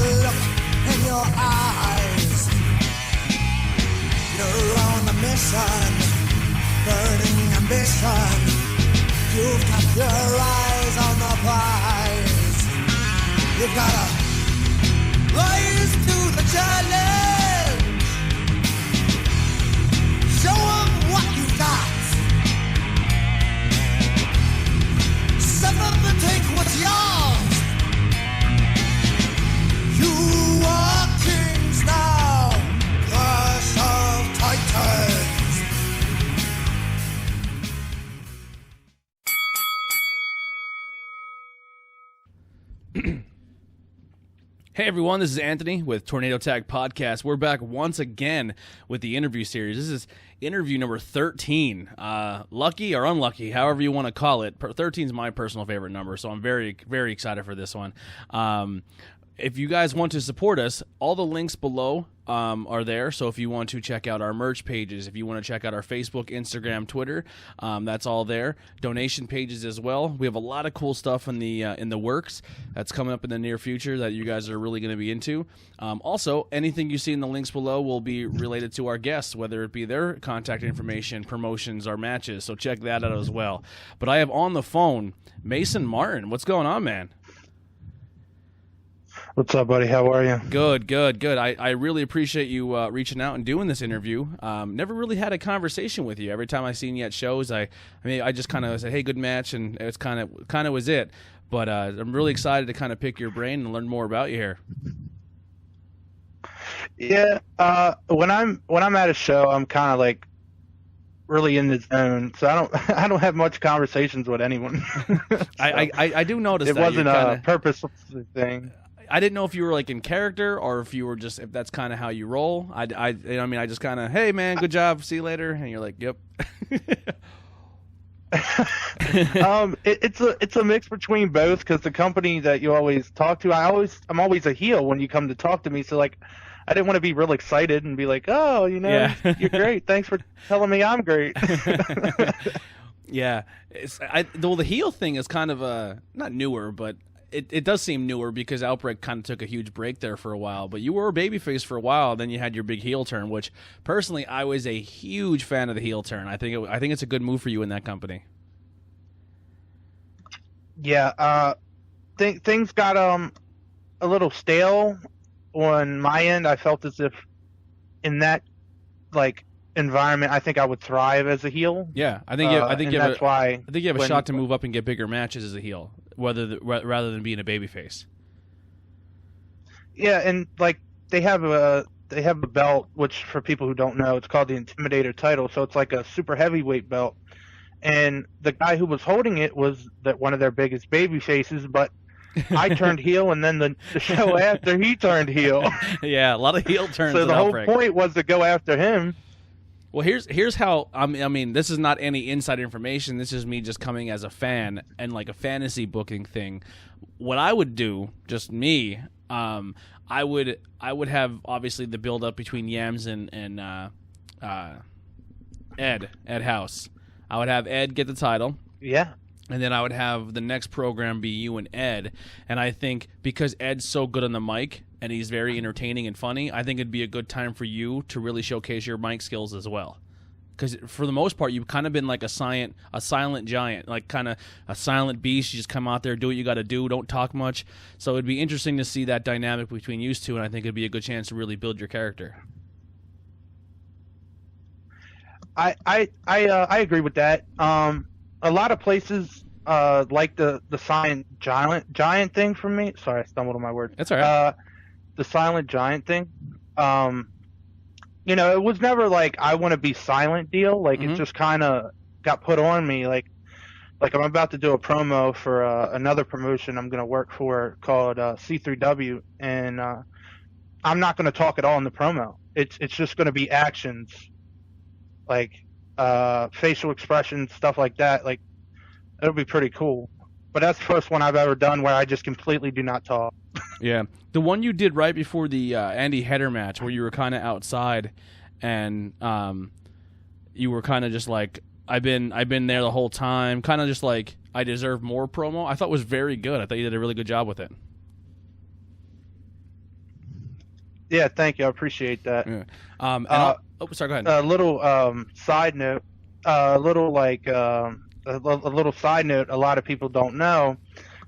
look in your eyes. You're on a mission, burning ambition. You've got your eyes on the prize. You've gotta rise to the challenge. Show 'em what you've got. Step up and take what's yours. You are kings now, Clash of Titans. Hey everyone, this is Anthony with Tornado Tag Podcast. We're back once again with the interview series. This is interview number 13. Lucky or unlucky, however you want to call it. 13 is my personal favorite number, so I'm very, very excited for this one. If you guys want to support us, all the links below are there. So if you want to check out our merch pages, if you want to check out our Facebook, Instagram, Twitter, that's all there. Donation pages as well. We have a lot of cool stuff in the works that's coming up in the near future that you guys are really going to be into. Also, anything you see in the links below will be related to our guests, whether it be their contact information, promotions, or matches. So check that out as well. But I have on the phone Mason Martin. What's going on, man? What's up, buddy? How are you? Good. I really appreciate you reaching out and doing this interview. Never really had a conversation with you. Every time I seen you at shows, I just kind of said, "Hey, good match," and it's kind of was it. But I'm really excited to kind of pick your brain and learn more about you here. Yeah. When I'm at a show, I'm kind of like really in the zone, so I don't have much conversations with anyone. So I do notice it that wasn't a purposeful thing. I didn't know if you were like in character or if that's kind of how you roll. I just kind of, hey man, good job, see you later, and you're like, yep. It's a mix between both, because the company that you always talk to, I'm always a heel when you come to talk to me. So like, I didn't want to be real excited and be like, oh, yeah. You're great. Thanks for telling me I'm great. Yeah, the heel thing is kind of not newer, but it does seem newer because Outbreak kind of took a huge break there for a while. But you were a babyface for a while, then you had your big heel turn, which personally I was a huge fan of the heel turn. I think it's a good move for you in that company. Yeah, things got a little stale on my end. I felt as if in that like environment, I think I would thrive as a heel. Yeah, I think you have a shot to move up and get bigger matches as a heel, rather than being a babyface. Yeah, and like they have a belt, which for people who don't know, it's called the Intimidator title. So it's like a super heavyweight belt, and the guy who was holding it was one of their biggest baby faces, but I turned heel, and then the show after he turned heel. Yeah, a lot of heel turns. So the whole point was to go after him. Well, here's how. I mean, this is not any inside information. This is me just coming as a fan and like a fantasy booking thing. What I would do, just me, I would have obviously the build up between Yams and Ed House. I would have Ed get the title. Yeah. And then I would have the next program be you and Ed. And I think because Ed's so good on the mic and he's very entertaining and funny, I think it'd be a good time for you to really showcase your mic skills as well. Because for the most part, you've kind of been like a silent giant, like kind of a silent beast. You just come out there, do what you got to do, don't talk much. So it'd be interesting to see that dynamic between you two, and I think it'd be a good chance to really build your character. I agree with that. A lot of places like the silent giant thing for me. Sorry, I stumbled on my word. That's all right. The silent giant thing. It was never like I want to be silent deal. Like It just kind of got put on me. Like I'm about to do a promo for another promotion I'm going to work for called C3W, and I'm not going to talk at all in the promo. It's just going to be actions, like facial expressions, stuff like that. Like it'll be pretty cool. But that's the first one I've ever done where I just completely do not talk. Yeah. The one you did right before the Andy Header match where you were kind of outside and you were kind of just like, I've been there the whole time, kind of just like, I deserve more promo, I thought was very good. I thought you did a really good job with it. Yeah, thank you. I appreciate that. Yeah. Sorry, go ahead. A little side note. A little like a little side note. A lot of people don't know.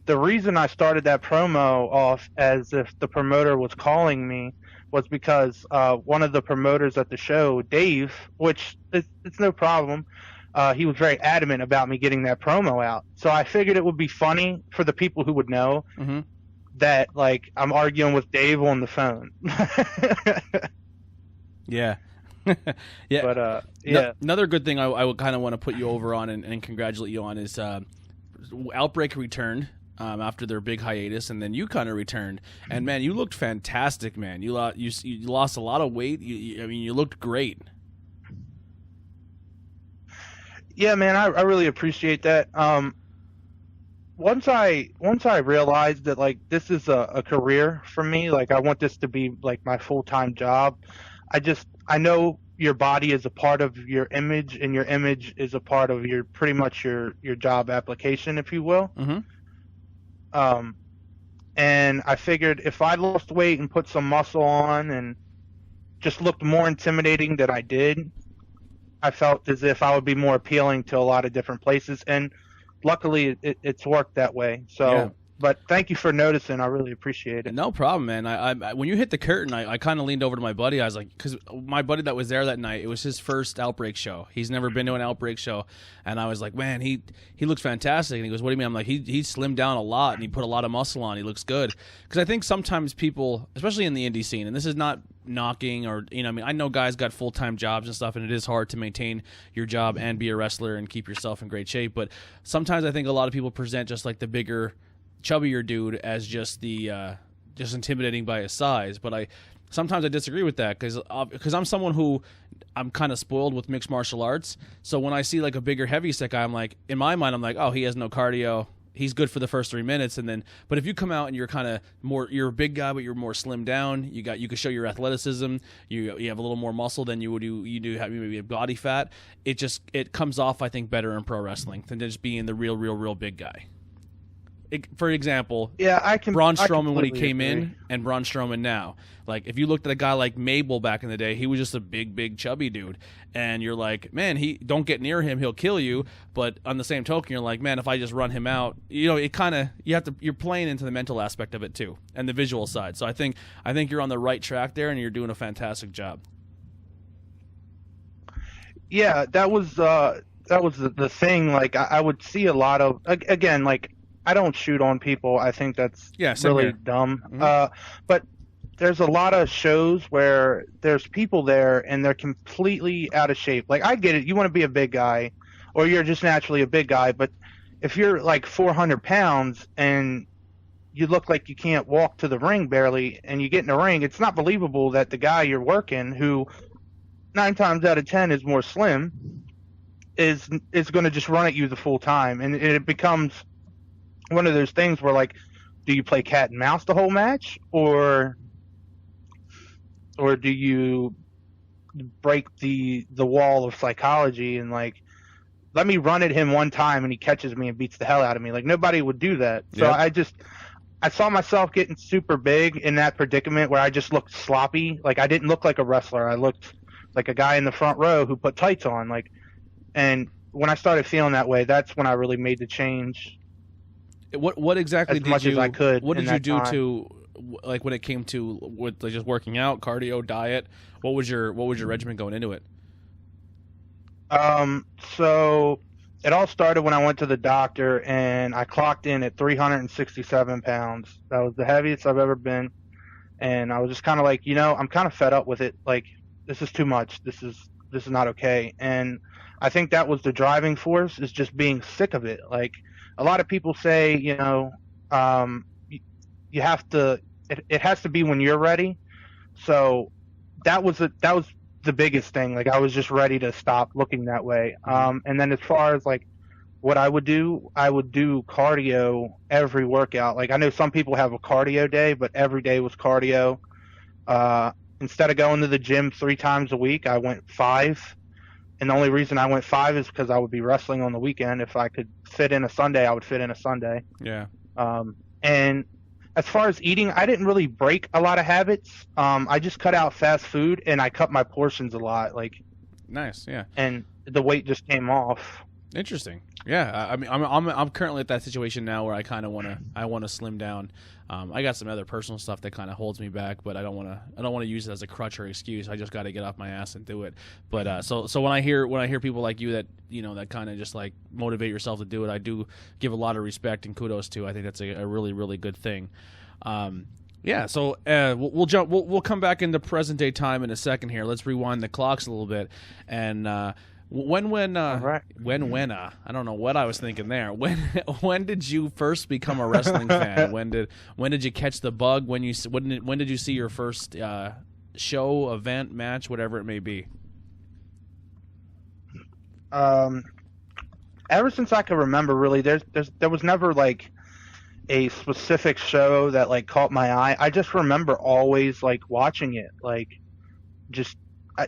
The reason I started that promo off as if the promoter was calling me was because one of the promoters at the show, Dave, which it's no problem, he was very adamant about me getting that promo out. So I figured it would be funny for the people who would know that, like, I'm arguing with Dave on the phone. Yeah. Yeah. But, yeah. Another good thing I would kind of want to put you over on and congratulate you on is Outbreak returned after their big hiatus, and then you kind of returned. And, man, you looked fantastic, man. You lost a lot of weight. You looked great. Yeah, man, I really appreciate that. Once I realized that, like, this is a career for me, like, I want this to be like my full-time job. I know your body is a part of your image, and your image is a part of your pretty much your job application, if you will. And I figured if I lost weight and put some muscle on and just looked more intimidating than I did, I felt as if I would be more appealing to a lot of different places, and luckily it's worked that way. So, yeah. But thank you for noticing. I really appreciate it. No problem, man. I when you hit the curtain, I kind of leaned over to my buddy. I was like, because my buddy that was there that night, it was his first Outbreak show. He's never been to an Outbreak show, and I was like, man, he looks fantastic. And he goes, what do you mean? I'm like, he slimmed down a lot and he put a lot of muscle on. He looks good. Because I think sometimes people, especially in the indie scene, and this is not knocking or I know guys got full-time jobs and stuff, and it is hard to maintain your job and be a wrestler and keep yourself in great shape. But sometimes I think a lot of people present just like the bigger, chubbier dude as just the just intimidating by his size. But sometimes I disagree with that because I'm someone who I'm kind of spoiled with mixed martial arts. So when I see like a bigger heavyset guy, I'm like, in my mind, I'm like, oh, he has no cardio. He's good for the first 3 minutes, but if you come out and you're kind of more, you're a big guy, but you're more slimmed down. You can show your athleticism. You have a little more muscle than you do have maybe a body fat. It comes off, I think, better in pro wrestling than just being the real big guy. For example, Braun Strowman when he came in and Braun Strowman now. Like, if you looked at a guy like Mabel back in the day, he was just a big chubby dude, and you're like, man, don't get near him, he'll kill you. But on the same token, you're like, man, if I just run him out, it kind of you're playing into the mental aspect of it too, and the visual side. So I think you're on the right track there, and you're doing a fantastic job. Yeah, that was the thing. Like, I would see a lot of, again, like, I don't shoot on people. I think that's really dumb. But there's a lot of shows where there's people there and they're completely out of shape. Like, I get it. You want to be a big guy, or you're just naturally a big guy. But if you're like 400 pounds and you look like you can't walk to the ring barely, and you get in the ring, it's not believable that the guy you're working, who 9 times out of 10 is more slim, is going to just run at you the full time. And it becomes one of those things where, like, do you play cat and mouse the whole match, or do you break the wall of psychology and, like, let me run at him one time and he catches me and beats the hell out of me? Like, nobody would do that. So I saw myself getting super big in that predicament where I just looked sloppy. Like, I didn't look like a wrestler. I looked like a guy in the front row who put tights on. Like, and when I started feeling that way, that's when I really made the change. What exactly as much as I could? What did you do to, like, when it came to with like just working out, cardio, diet? What was your regimen going into it? So it all started when I went to the doctor and I clocked in at 367 pounds. That was the heaviest I've ever been, and I was just kind of like, I'm kind of fed up with it. Like, this is too much. This is not okay. And I think that was the driving force, is just being sick of it. Like, a lot of people say, you have to. It has to be when you're ready. So that was the biggest thing. Like, I was just ready to stop looking that way. And then as far as, like, what I would do cardio every workout. Like, I know some people have a cardio day, but every day was cardio. Instead of going to the gym 3 times a week, I went 5. And the only reason I went 5 is because I would be wrestling on the weekend. If I could fit in a Sunday, I would fit in a Sunday. Yeah. And as far as eating, I didn't really break a lot of habits. I just cut out fast food and I cut my portions a lot. Like, nice, yeah. And the weight just came off. Interesting. Yeah, I mean, I'm currently at that situation now where I kind of want to slim down. I got some other personal stuff that kind of holds me back, but I don't want to use it as a crutch or excuse. I just got to get off my ass and do it. But so when I hear people like you that that kind of just like motivate yourself to do it, I do give a lot of respect and kudos to. I think that's a really, really good thing. Yeah, so we'll jump. We'll come back into present day time in a second here. Let's rewind the clocks a little bit and. When I don't know what I was thinking there. When did you first become a wrestling fan? When did you catch the bug? When did you see your first show, event, match, whatever it may be? Ever since I can remember, really, there was never like a specific show that like caught my eye. I just remember always like watching it, like just.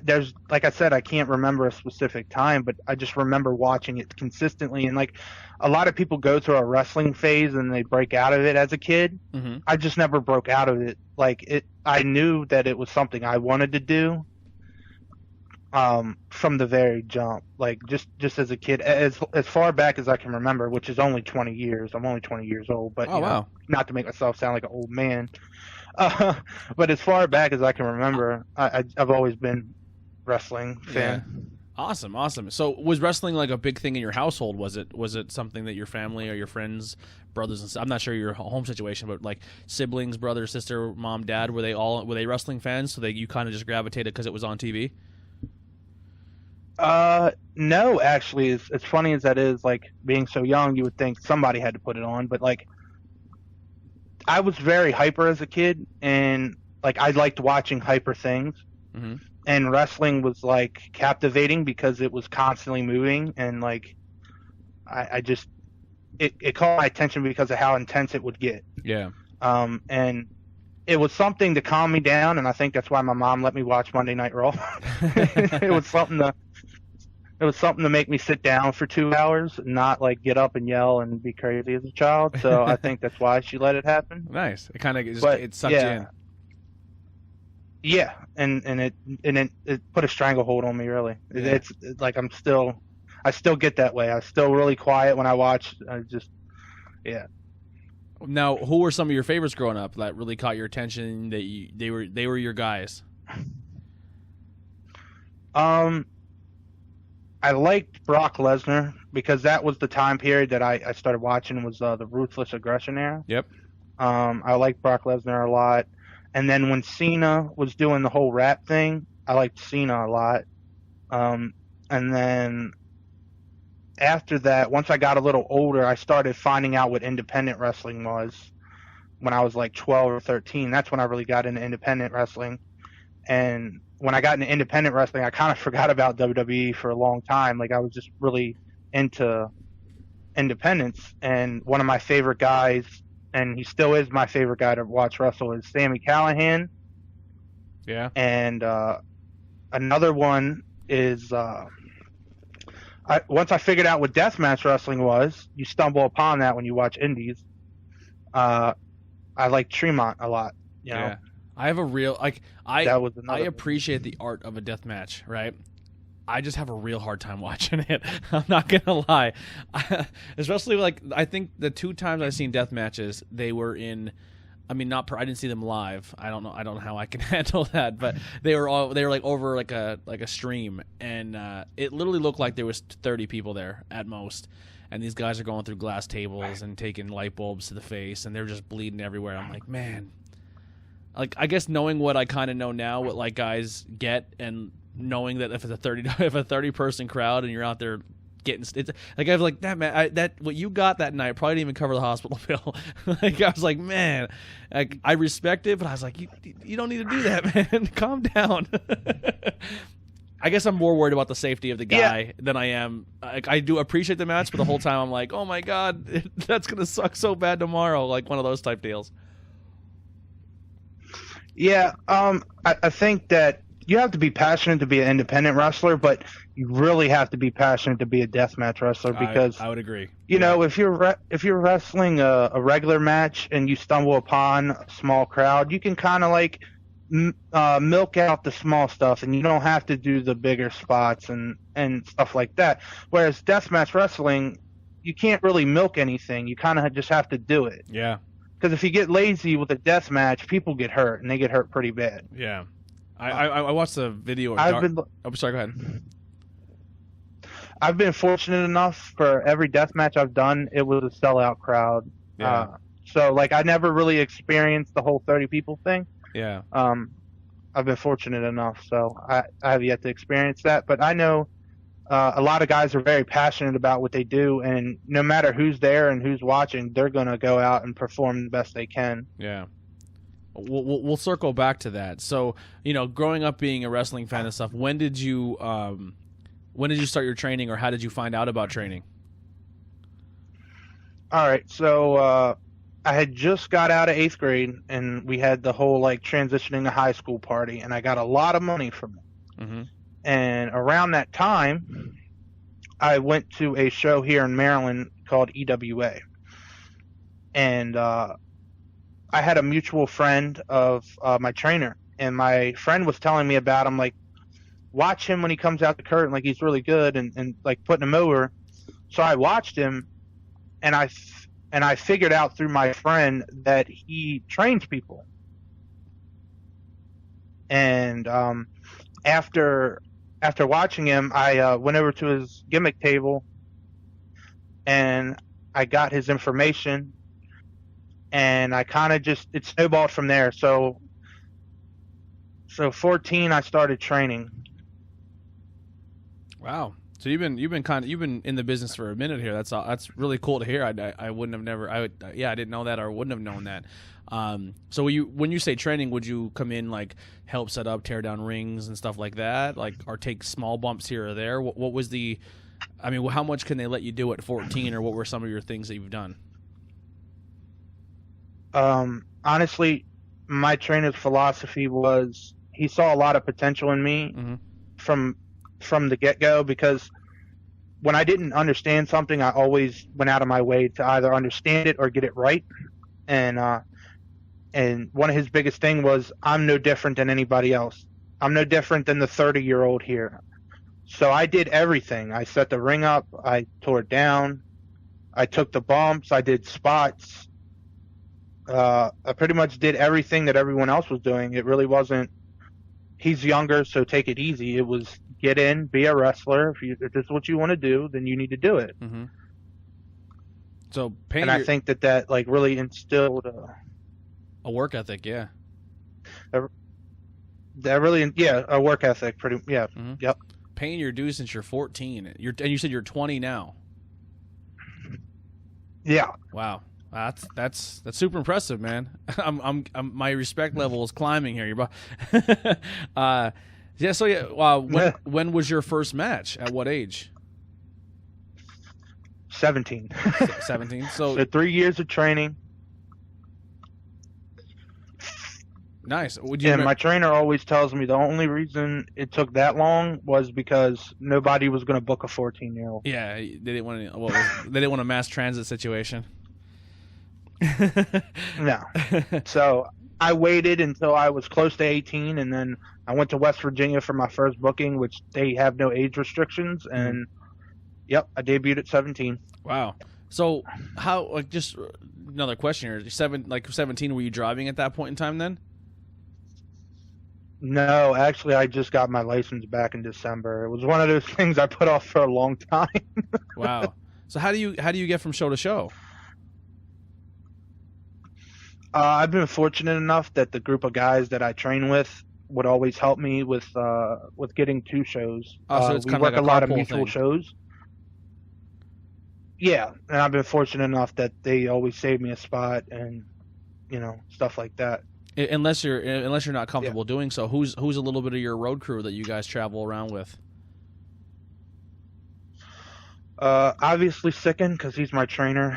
There's, like I said, I can't remember a specific time, but I just remember watching it consistently. And like a lot of people go through a wrestling phase and they break out of it as a kid. Mm-hmm. I just never broke out of it. I knew that it was something I wanted to do from the very jump. Like just as a kid, as far back as I can remember, which is only 20 years. I'm only 20 years old, but wow. Not to make myself sound like an old man. But as far back as I can remember, I've always been wrestling fan. Yeah. Awesome. So was wrestling like a big thing in your household? Was it something that your family or your friends, brothers and I'm not sure your home situation, but like siblings, brother, sister, mom, dad, were they wrestling fans? So that you kind of just gravitated because it was on TV? No, actually, as funny as that is, like being so young, you would think somebody had to put it on, but like. I was very hyper as a kid, and like I liked watching hyper things. Mm-hmm. And wrestling was like captivating because it was constantly moving, and like I just it caught my attention because of how intense it would get. Yeah. And it was something to calm me down, and I think that's why my mom let me watch Monday Night Raw. It was something to make me sit down for 2 hours, and not like get up and yell and be crazy as a child. So I think that's why she let it happen. Nice. It kind of it sucked you in. Yeah, and it put a stranglehold on me. Really, yeah. It's like I still get that way. I'm still really quiet when I watch. Yeah. Now, who were some of your favorites growing up that really caught your attention? That they were your guys. I liked Brock Lesnar because that was the time period that I started watching was the Ruthless Aggression era. Yep. I liked Brock Lesnar a lot. And then when Cena was doing the whole rap thing, I liked Cena a lot. And then after that, once I got a little older, I started finding out what independent wrestling was when I was like 12 or 13. That's when I really got into independent wrestling. And when I got into independent wrestling, I kind of forgot about WWE for a long time. Like I was just really into independence. And one of my favorite guys, and he still is my favorite guy to watch wrestle, is Sami Callihan. Yeah. And another one is once I figured out what deathmatch wrestling was, you stumble upon that when you watch indies. I like Tremont a lot. You know? Yeah. I have a real I appreciate the art of a death match, right? I just have a real hard time watching it. I'm not gonna lie, especially like I think the 2 times I've seen death matches, they were in. I mean, I didn't see them live. I don't know how I can handle that, but they were like over like a stream, and it literally looked like there was 30 people there at most. And these guys are going through glass tables and taking light bulbs to the face, and they're just bleeding everywhere. I'm like, man. Like, I guess knowing what I kind of know now, what like guys get, and knowing that if it's a 30 person crowd and you're out there getting, it's like I was like that man, what you got that night probably didn't even cover the hospital bill. Like I was like, man, like, I respect it, but I was like, you don't need to do that, man. Calm down. I guess I'm more worried about the safety of the guy than I am. I do appreciate the match, but the whole time I'm like, oh my god, that's gonna suck so bad tomorrow. Like one of those type deals. Yeah, I think that you have to be passionate to be an independent wrestler, but you really have to be passionate to be a deathmatch wrestler because I would agree. You know, if you're wrestling a regular match and you stumble upon a small crowd, you can kind of like milk out the small stuff, and you don't have to do the bigger spots and stuff like that. Whereas deathmatch wrestling, you can't really milk anything. You kind of just have to do it. Yeah. Because if you get lazy with a deathmatch, people get hurt, and they get hurt pretty bad. Yeah. I watched the video. Sorry, go ahead. I've been fortunate enough for every death match I've done, it was a sellout crowd. Yeah. So like I never really experienced the whole 30 people thing. Yeah. I've been fortunate enough, so I have yet to experience that. But I know a lot of guys are very passionate about what they do, and no matter who's there and who's watching, they're going to go out and perform the best they can. Yeah. We'll circle back to that. So, growing up being a wrestling fan and stuff, when did you start your training, or how did you find out about training? All right, so I had just got out of 8th grade, and we had the whole like transitioning to high school party, and I got a lot of money from it. Mm-hmm. And around that time, I went to a show here in Maryland called EWA, and I had a mutual friend of my trainer, and my friend was telling me about him, like, watch him when he comes out the curtain, like he's really good, and like putting him over. So I watched him, and I figured out through my friend that he trains people. And after watching him, I went over to his gimmick table, and I got his information, and I kind of it snowballed from there. So 14, I started training. Wow. So you've been in the business for a minute here. That's really cool to hear. I wouldn't have I didn't know that, or wouldn't have known that. So when you say training, would you come in like help set up, tear down rings and stuff like that, like, or take small bumps here or there? What was how much can they let you do at 14, or what were some of your things that you've done? Honestly, my trainer's philosophy was he saw a lot of potential in me mm-hmm. from the get-go, because when I didn't understand something, I always went out of my way to either understand it or get it right. And one of his biggest thing was, I'm no different than anybody else. I'm no different than the 30-year-old here. So I did everything. I set the ring up. I tore it down. I took the bumps. I did spots. I pretty much did everything that everyone else was doing. It really wasn't, he's younger, so take it easy. It was get in, be a wrestler. If this is what you want to do, then you need to do it. Mm-hmm. So, I think that like really instilled a work ethic, yeah. A work ethic, Mm-hmm. Yep. Paying your dues since you're 14. And you said you're 20 now. Yeah. Wow. That's super impressive, man. I'm my respect level is climbing here. When was your first match? At what age? 17. 17. So 3 years of training. Nice. My trainer always tells me the only reason it took that long was because nobody was going to book a 14-year-old. Yeah, they didn't want a mass transit situation. No. So I waited until I was close to 18, and then I went to West Virginia for my first booking, which they have no age restrictions, and yep, I debuted at 17. Wow. So how, like, just another question here. 17, were you driving at that point in time then? No, actually, I just got my license back in December. It was one of those things I put off for a long time. Wow. So how do you get from show to show? I've been fortunate enough that the group of guys that I train with would always help me with getting 2 shows. So it's we kind work of like a lot of carpool mutual thing. shows. Yeah, and I've been fortunate enough that they always save me a spot and stuff like that. Unless you're not comfortable doing so, who's a little bit of your road crew that you guys travel around with? Obviously Sicken, because he's my trainer.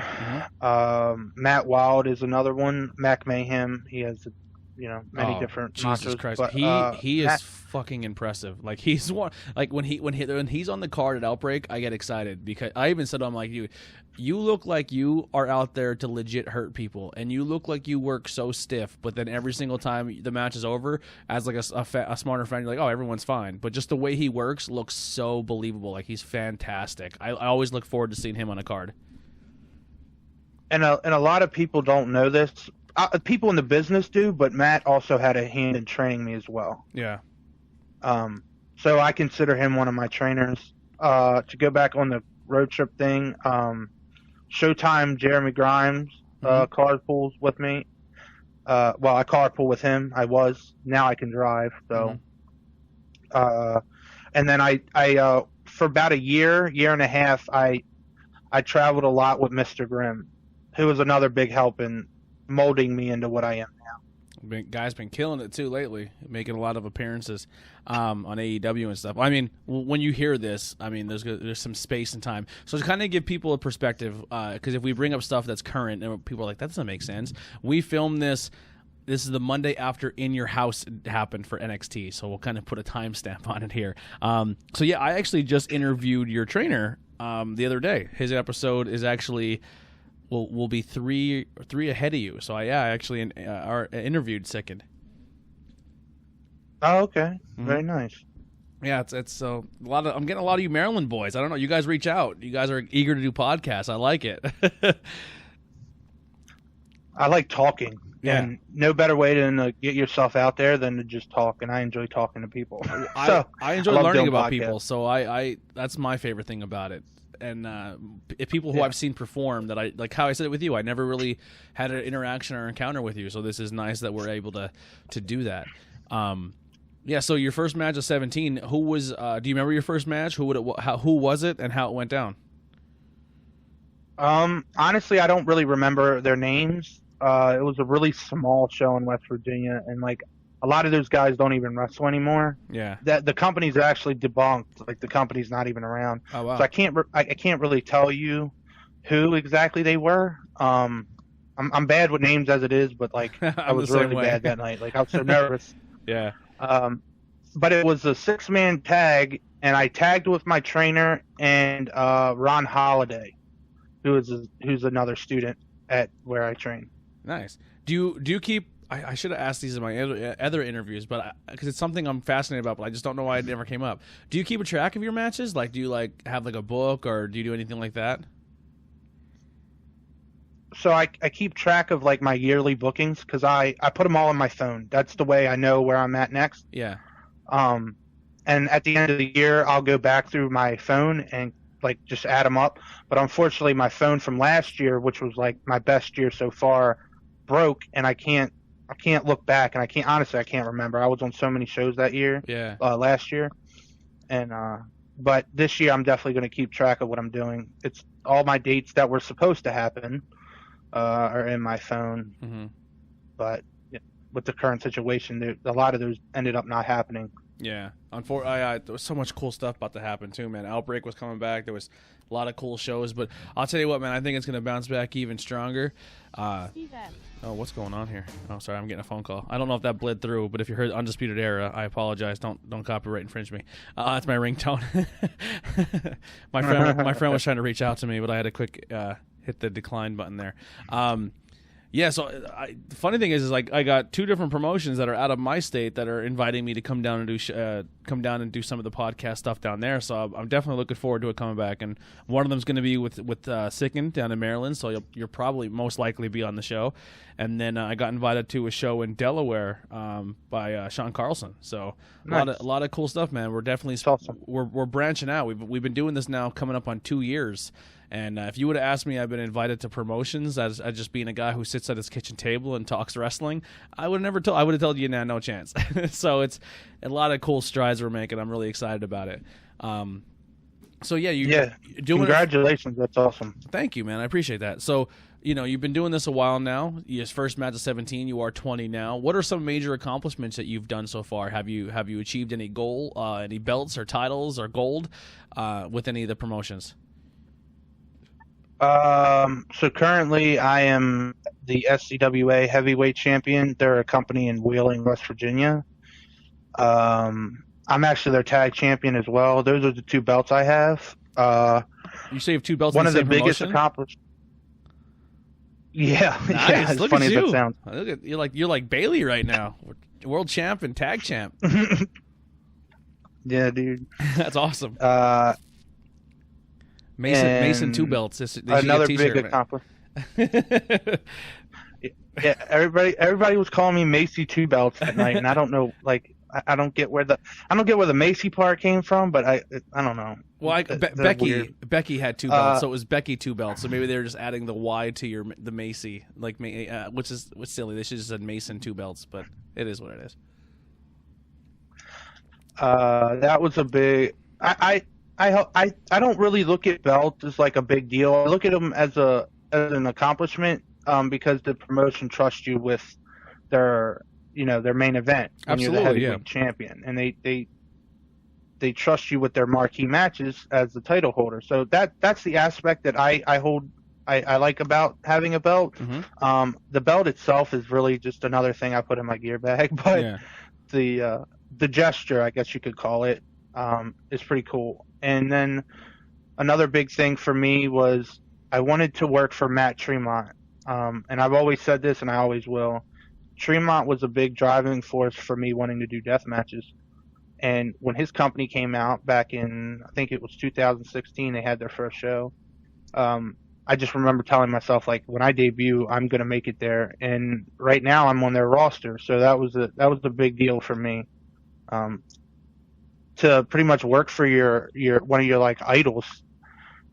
Mm-hmm. Matt Wilde is another one. Mac Mayhem. He has, many different. Jesus mottos, Christ, but, he is fucking impressive. Like he's one. Like when he's on the card at Outbreak, I get excited because I even said, I'm like, you look like you are out there to legit hurt people, and you look like you work so stiff. But then every single time the match is over, as like a smarter fan, you're like, oh, everyone's fine. But just the way he works looks so believable. Like he's fantastic. I always look forward to seeing him on a card. And a lot of people don't know this. People in the business do, but Matt also had a hand in training me as well. Yeah. So I consider him one of my trainers. To go back on the road trip thing, Showtime Jeremy Grimes carpool with me. Well, I carpool with him. Now I can drive. So, and then I for about a year and a half, I traveled a lot with Mr. Grimm, who was another big help in molding me into what I am now. Guy's been killing it too lately, making a lot of appearances on AEW and stuff. I mean, when you hear this, I mean, there's some space and time. So to kind of give people a perspective, because if we bring up stuff that's current and people are like, that doesn't make sense. We filmed this. This is the Monday after In Your House happened for NXT, so we'll kind of put a timestamp on it here. So yeah, I actually just interviewed your trainer the other day. His episode is actually will be three ahead of you. So I actually interviewed second. Oh, okay, very nice. Yeah, it's so a lot of. I'm getting a lot of you Maryland boys. I don't know. You guys reach out. You guys are eager to do podcasts. I like it. I like talking. Yeah. And no better way to get yourself out there than to just talk. And I enjoy talking to people. I enjoy learning about podcasts. people. So I that's my favorite thing about it. And if people who I've seen perform that I like, how I said it with you, I never really had an interaction or encounter with you. So this is nice that we're able to do that. Yeah. So your first match of 17, who was? Do you remember your first match? Who was it, and how it went down? Honestly, I don't really remember their names. It was a really small show in West Virginia, and like a lot of those guys don't even wrestle anymore. Yeah. That the company's actually debunked. Like the company's not even around. Oh wow. So I can't really tell you who exactly they were. I'm bad with names as it is, but like I was really bad that night. Like I was so nervous. Yeah. But it was a 6-man tag, and I tagged with my trainer and Ron Holiday, who's another student at where I train. Nice. Do you keep? I should have asked these in my other interviews, but because it's something I'm fascinated about, but I just don't know why it never came up. Do you keep a track of your matches? Like, do you have like a book, or do you do anything like that? So I keep track of like my yearly bookings because I put them all on my phone. That's the way I know where I'm at next. Yeah. And at the end of the year, I'll go back through my phone and like just add them up. But unfortunately, my phone from last year, which was like my best year so far, broke, and I can't look back, and I can't remember. I was on so many shows that year. Yeah. Last year, and but this year I'm definitely going to keep track of what I'm doing. It's all my dates that were supposed to happen are in my phone, but with the current situation, a lot of those ended up not happening. Yeah, unfortunately, there was so much cool stuff about to happen too, man. Outbreak was coming back. There was a lot of cool shows, but I'll tell you what, man. I think it's going to bounce back even stronger. Oh, what's going on here? Oh, sorry, I'm getting a phone call. I don't know if that bled through, but if you heard Undisputed Era, I apologize. Don't copyright infringe me. That's my ringtone. my friend was trying to reach out to me, but I had to quick hit the decline button there. Yeah, so the funny thing is like I got 2 different promotions that are out of my state that are inviting me to come down and do some of the podcast stuff down there. So I'm definitely looking forward to it coming back. And one of them is going to be with Sicken down in Maryland, so you'll probably most likely be on the show. And then I got invited to a show in Delaware by Sean Carlson. So nice. a lot of cool stuff, man. We're definitely awesome. We're branching out. We've been doing this now coming up on 2 years. And if you would have asked me, I've been invited to promotions as just being a guy who sits at his kitchen table and talks wrestling, I would have never told. I would have told you, nah, no chance. So it's a lot of cool strides we're making. I'm really excited about it. So yeah, congratulations. That's awesome. Thank you, man. I appreciate that. So you've been doing this a while now. Your first match of 17. You are 20 now. What are some major accomplishments that you've done so far? Have you achieved any goal, any belts or titles or gold with any of the promotions? So currently I am the SCWA heavyweight champion. They're a company in Wheeling, West Virginia. I'm actually their tag champion as well. Those are the 2 belts I have. You say you have 2 belts. One in of the the same biggest promotion? accomplishments. Yeah, Nice. yeah. As Look funny at as you. that sounds. Look at, you're like Bailey right now, world champ and tag champ. Yeah, dude. That's awesome. And Mason 2 belts. They should get a another big t-shirt, accomplishment. Yeah, everybody was calling me Macy 2 belts at night, and I don't know, like, I don't get where the Macy part came from, but I don't know. Well, Weird. Becky had 2 belts, so it was Becky 2 belts. So maybe they were just adding the Y to the Macy, like which is silly. They should just said Mason 2 belts, but it is what it is. That was a big. I don't really look at belts as like a big deal. I look at them as an accomplishment, because the promotion trusts you with their main event when you're the heavyweight champion, and they trust you with their marquee matches as the title holder. So that's the aspect that I like about having a belt. Mm-hmm. The belt itself is really just another thing I put in my gear bag, but the gesture, I guess you could call it, is pretty cool. And then another big thing for me was I wanted to work for Matt Tremont. And I've always said this, and I always will. Tremont was a big driving force for me wanting to do death matches. And when his company came out back in, I think it was 2016, they had their first show. I just remember telling myself, like, when I debut, I'm going to make it there. And right now I'm on their roster. So that was a big deal for me. To pretty much work for your one of your like idols.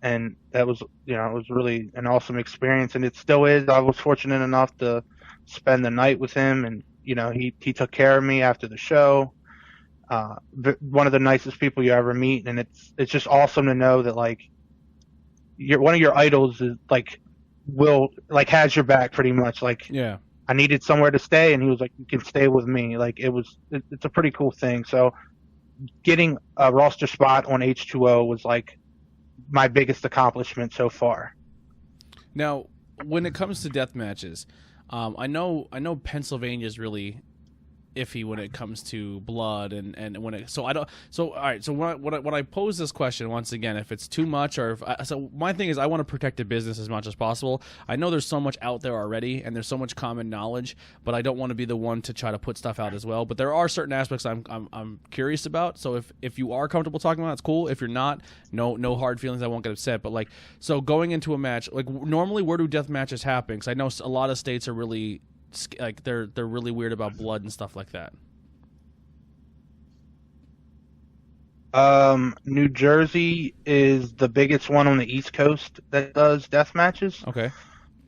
And that was, it was really an awesome experience, and it still is. I was fortunate enough to spend the night with him, and he took care of me after the show. One of the nicest people you ever meet, and it's just awesome to know that like one of your idols is like has your back pretty much. Like, yeah, I needed somewhere to stay, and he was like, you can stay with me. Like, it's a pretty cool thing. So getting a roster spot on H2O was like my biggest accomplishment so far. Now, when it comes to death matches, I know Pennsylvania's really iffy when it comes to blood and when it all right, so when I pose this question once again, if it's too much, or so my thing is I want to protect the business as much as possible. I know there's so much out there already, and there's so much common knowledge, but I don't want to be the one to try to put stuff out as well. But there are certain aspects I'm curious about. So if you are comfortable talking about it, it's cool. If you're not, no hard feelings. I won't get upset. But like, so going into a match, like normally where do death matches happen? Because I know a lot of states are really like they're really weird about blood and stuff like that. New Jersey is the biggest one on the East Coast that does death matches. Okay.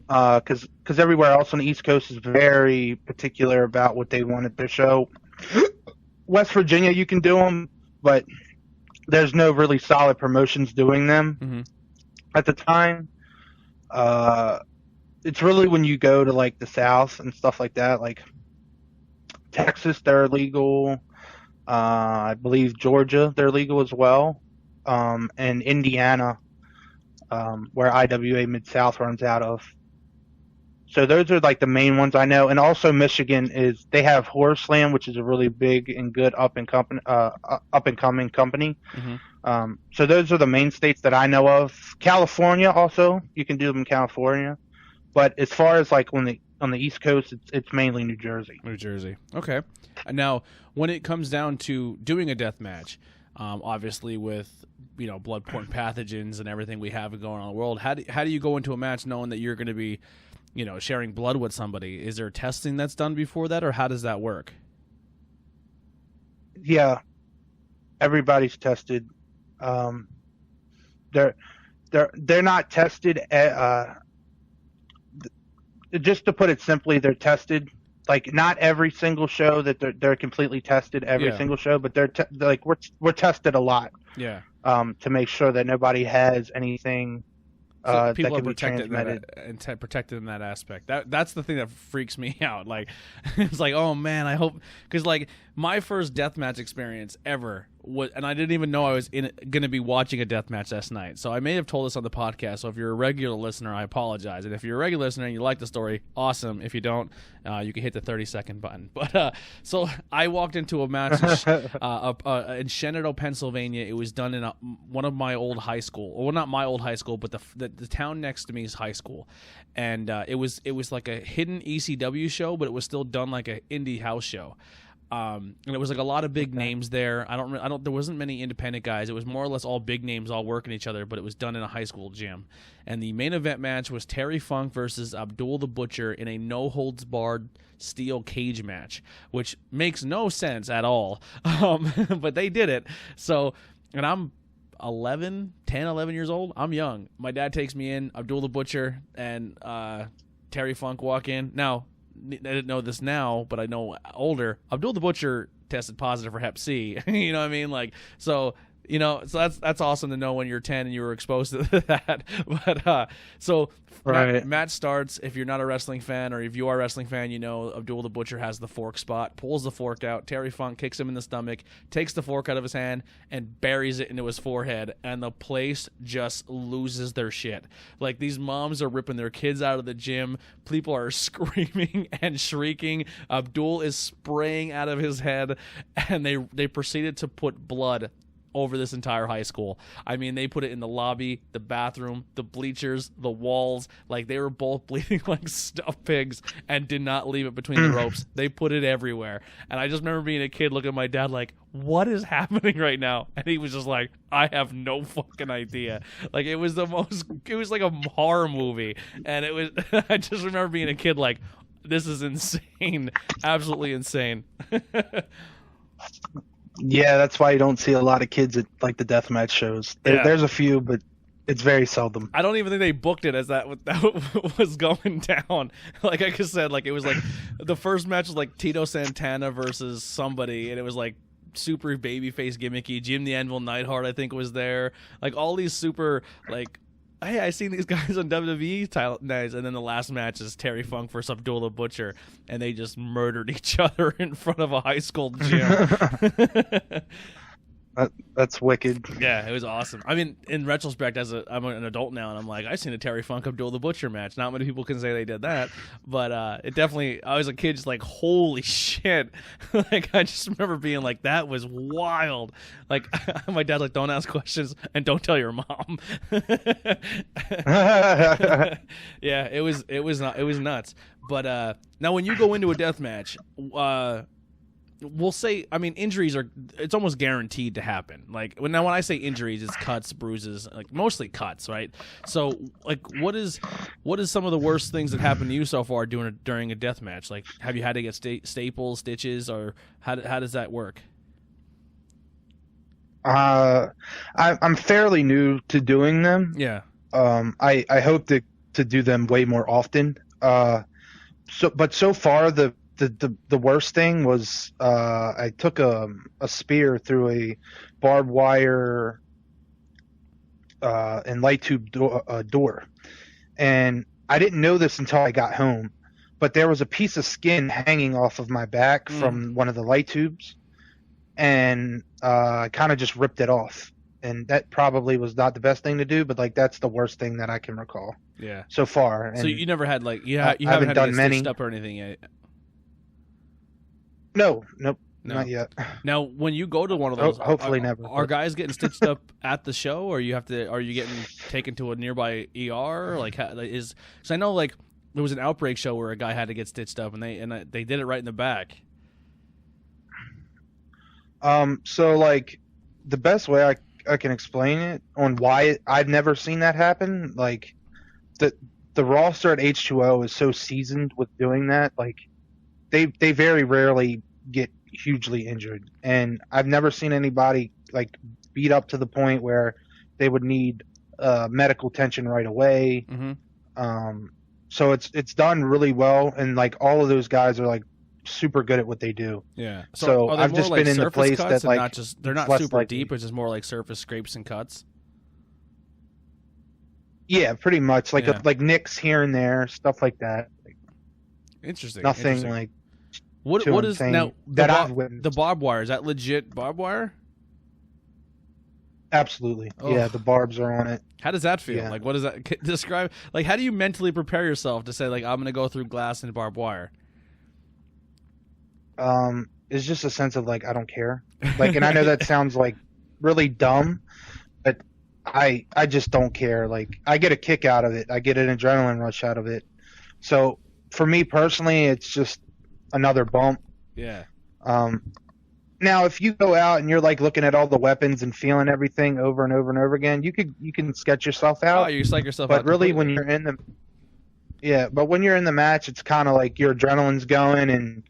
Because everywhere else on the East Coast is very particular about what they want at their show. West Virginia, you can do them, but there's no really solid promotions doing them at the time. It's really when you go to like the South and stuff like that, like Texas, they're legal. I believe Georgia, they're legal as well. And Indiana, where IWA Mid-South runs out of. So those are like the main ones I know. And also Michigan they have Horror Slam, which is a really big and good up and coming company. So those are the main states that I know of. California also, you can do them in California. But as far as like on the East Coast, it's mainly New Jersey. New Jersey. Okay. Now, when it comes down to doing a death match, obviously with bloodborne pathogens and everything we have going on in the world, how do you go into a match knowing that you're going to be, sharing blood with somebody? Is there testing that's done before that, or how does that work? Yeah, everybody's tested. They're not tested. Just to put it simply, they're tested. Like, not every single show that they're completely tested every single show, but they're we're tested a lot. Yeah. To make sure that nobody has anything so people that are can be transmitted. Protected in that aspect. That's the thing that freaks me out. Like, it's like, oh man, I hope, because like my first deathmatch experience ever and I didn't even know I was going to be watching a death match last night. So I may have told this on the podcast. So if you're a regular listener, I apologize. And if you're a regular listener and you like the story, awesome. If you don't, you can hit the 30-second button. But so I walked into a match in Shenandoah, Pennsylvania. It was done in one of my old high school, well, not my old high school, but the town next to me is high school, and it was like a hidden ECW show, but it was still done like an indie house show. And it was like a lot of big names there. There wasn't many independent guys. It was more or less all big names all working each other, but it was done in a high school gym. And the main event match was Terry Funk versus Abdul the Butcher in a no-holds-barred steel cage match, which makes no sense at all. But they did it. So, and I'm 11 years old. I'm young. My dad takes me in, Abdul the Butcher and Terry Funk walk in. Now, I didn't know this now, but I know older. Abdul the Butcher tested positive for Hep C. You know what I mean? Like, so, you know, so that's awesome to know when you're 10 and you were exposed to that. But so right. match starts. If you're not a wrestling fan, or if you are a wrestling fan, you know Abdul the Butcher has the fork spot, pulls the fork out. Terry Funk kicks him in the stomach, takes the fork out of his hand, and buries it into his forehead. And the place just loses their shit. Like, these moms are ripping their kids out of the gym. People are screaming and shrieking. Abdul is spraying out of his head, and they proceeded to put blood over this entire high school. I mean, they put it in the lobby, the bathroom, the bleachers, the walls. Like, they were both bleeding like stuffed pigs and did not leave it between the ropes. They put it everywhere. And I just remember being a kid looking at my dad like, what is happening right now? And he was just like, I have no fucking idea. Like, it was like a horror movie. And it was, I just remember being a kid like, this is insane. Absolutely insane. Yeah, that's why you don't see a lot of kids at like the deathmatch shows. There's a few, but it's very seldom. I don't even think they booked it as that was going down. Like I just said, like it was like the first match was like Tito Santana versus somebody, and it was like super babyface gimmicky. Jim the Anvil Neidhart, I think, was there. Like all these super like, hey, I seen these guys on WWE title nights, and then the last match is Terry Funk versus Abdul the Butcher, and they just murdered each other in front of a high school gym. That's wicked. Yeah, it was awesome. I mean, in retrospect, I'm an adult now, and I'm like, I've seen a Terry Funk Abdul the Butcher match. Not many people can say they did that, but it definitely. I was a kid, just like, holy shit! Like, I just remember being like, that was wild. Like, my dad's like, don't ask questions and don't tell your mom. Yeah, it was nuts. But now, when you go into a death match, we'll say, I mean, injuries it's almost guaranteed to happen. Like, when I say injuries, it's cuts, bruises, like mostly cuts, right? So, like, what is some of the worst things that happened to you so far during a death match? Like, have you had to get staples, stitches, or how does that work? I'm fairly new to doing them. Yeah. I hope to do them way more often. But so far the worst thing was I took a spear through a barbed wire and light tube door, and I didn't know this until I got home, but there was a piece of skin hanging off of my back from one of the light tubes, and I kind of just ripped it off. And that probably was not the best thing to do, but like that's the worst thing that I can recall. Yeah. So far. And so you never had like you haven't had done to get many stitched up or anything yet? Nope, No. not yet. Now, when you go to one of those, hopefully never. Are guys getting stitched up at the show, or are you getting taken to a nearby ER? Like, because I know like there was an Outbreak show where a guy had to get stitched up, and they did it right in the back. So like the best way I can explain it on why I've never seen that happen, like the roster at H2O is so seasoned with doing that, like they very rarely get hugely injured, and I've never seen anybody like beat up to the point where they would need medical attention right away. Mm-hmm. So it's done really well, and like all of those guys are like super good at what they do. Yeah. So I've just been in the place that like they're not super deep. It's just more like surface scrapes and cuts. Yeah, pretty much like nicks here and there, stuff like that. Interesting. Nothing like. What is now the the barbed wire? Is that legit barbed wire? Absolutely. Oh. Yeah, the barbs are on it. How does that feel? Yeah. Like, what does that describe? Like, how do you mentally prepare yourself to say, like, I'm going to go through glass and barbed wire? It's just a sense of like I don't care. Like, and I know that sounds like really dumb, but I just don't care. Like, I get a kick out of it. I get an adrenaline rush out of it. So for me personally, it's just another bump. Yeah. Now, if you go out and you're like looking at all the weapons and feeling everything over and over and over again, you can sketch yourself out. Oh, you psych yourself out. But really, completely. when you're in the match, it's kind of like your adrenaline's going and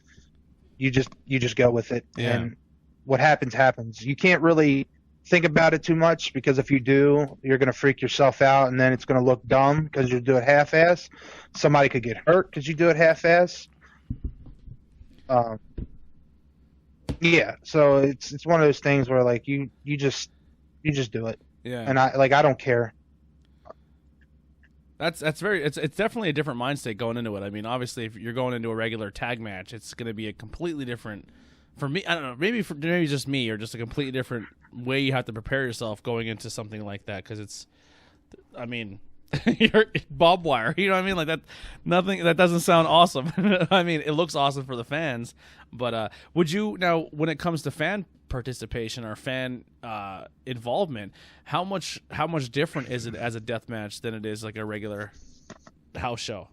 you just go with it. Yeah. And what happens. You can't really think about it too much because if you do, you're going to freak yourself out and then it's going to look dumb because you do it half-ass. Somebody could get hurt because you do it half-ass. Yeah, so it's one of those things where like you just do it. Yeah. And I don't care. It's definitely a different mind state going into it. I mean, obviously, if you're going into a regular tag match, it's going to be a completely different. For me, I don't know. Maybe just me, or just a completely different way you have to prepare yourself going into something like that. Because it's, I mean, you're barbed wire. You know what I mean? Like that. Nothing. That doesn't sound awesome. I mean, it looks awesome for the fans. But would you now, when it comes to fan participation or fan involvement, how much different is it as a death match than it is like a regular house show?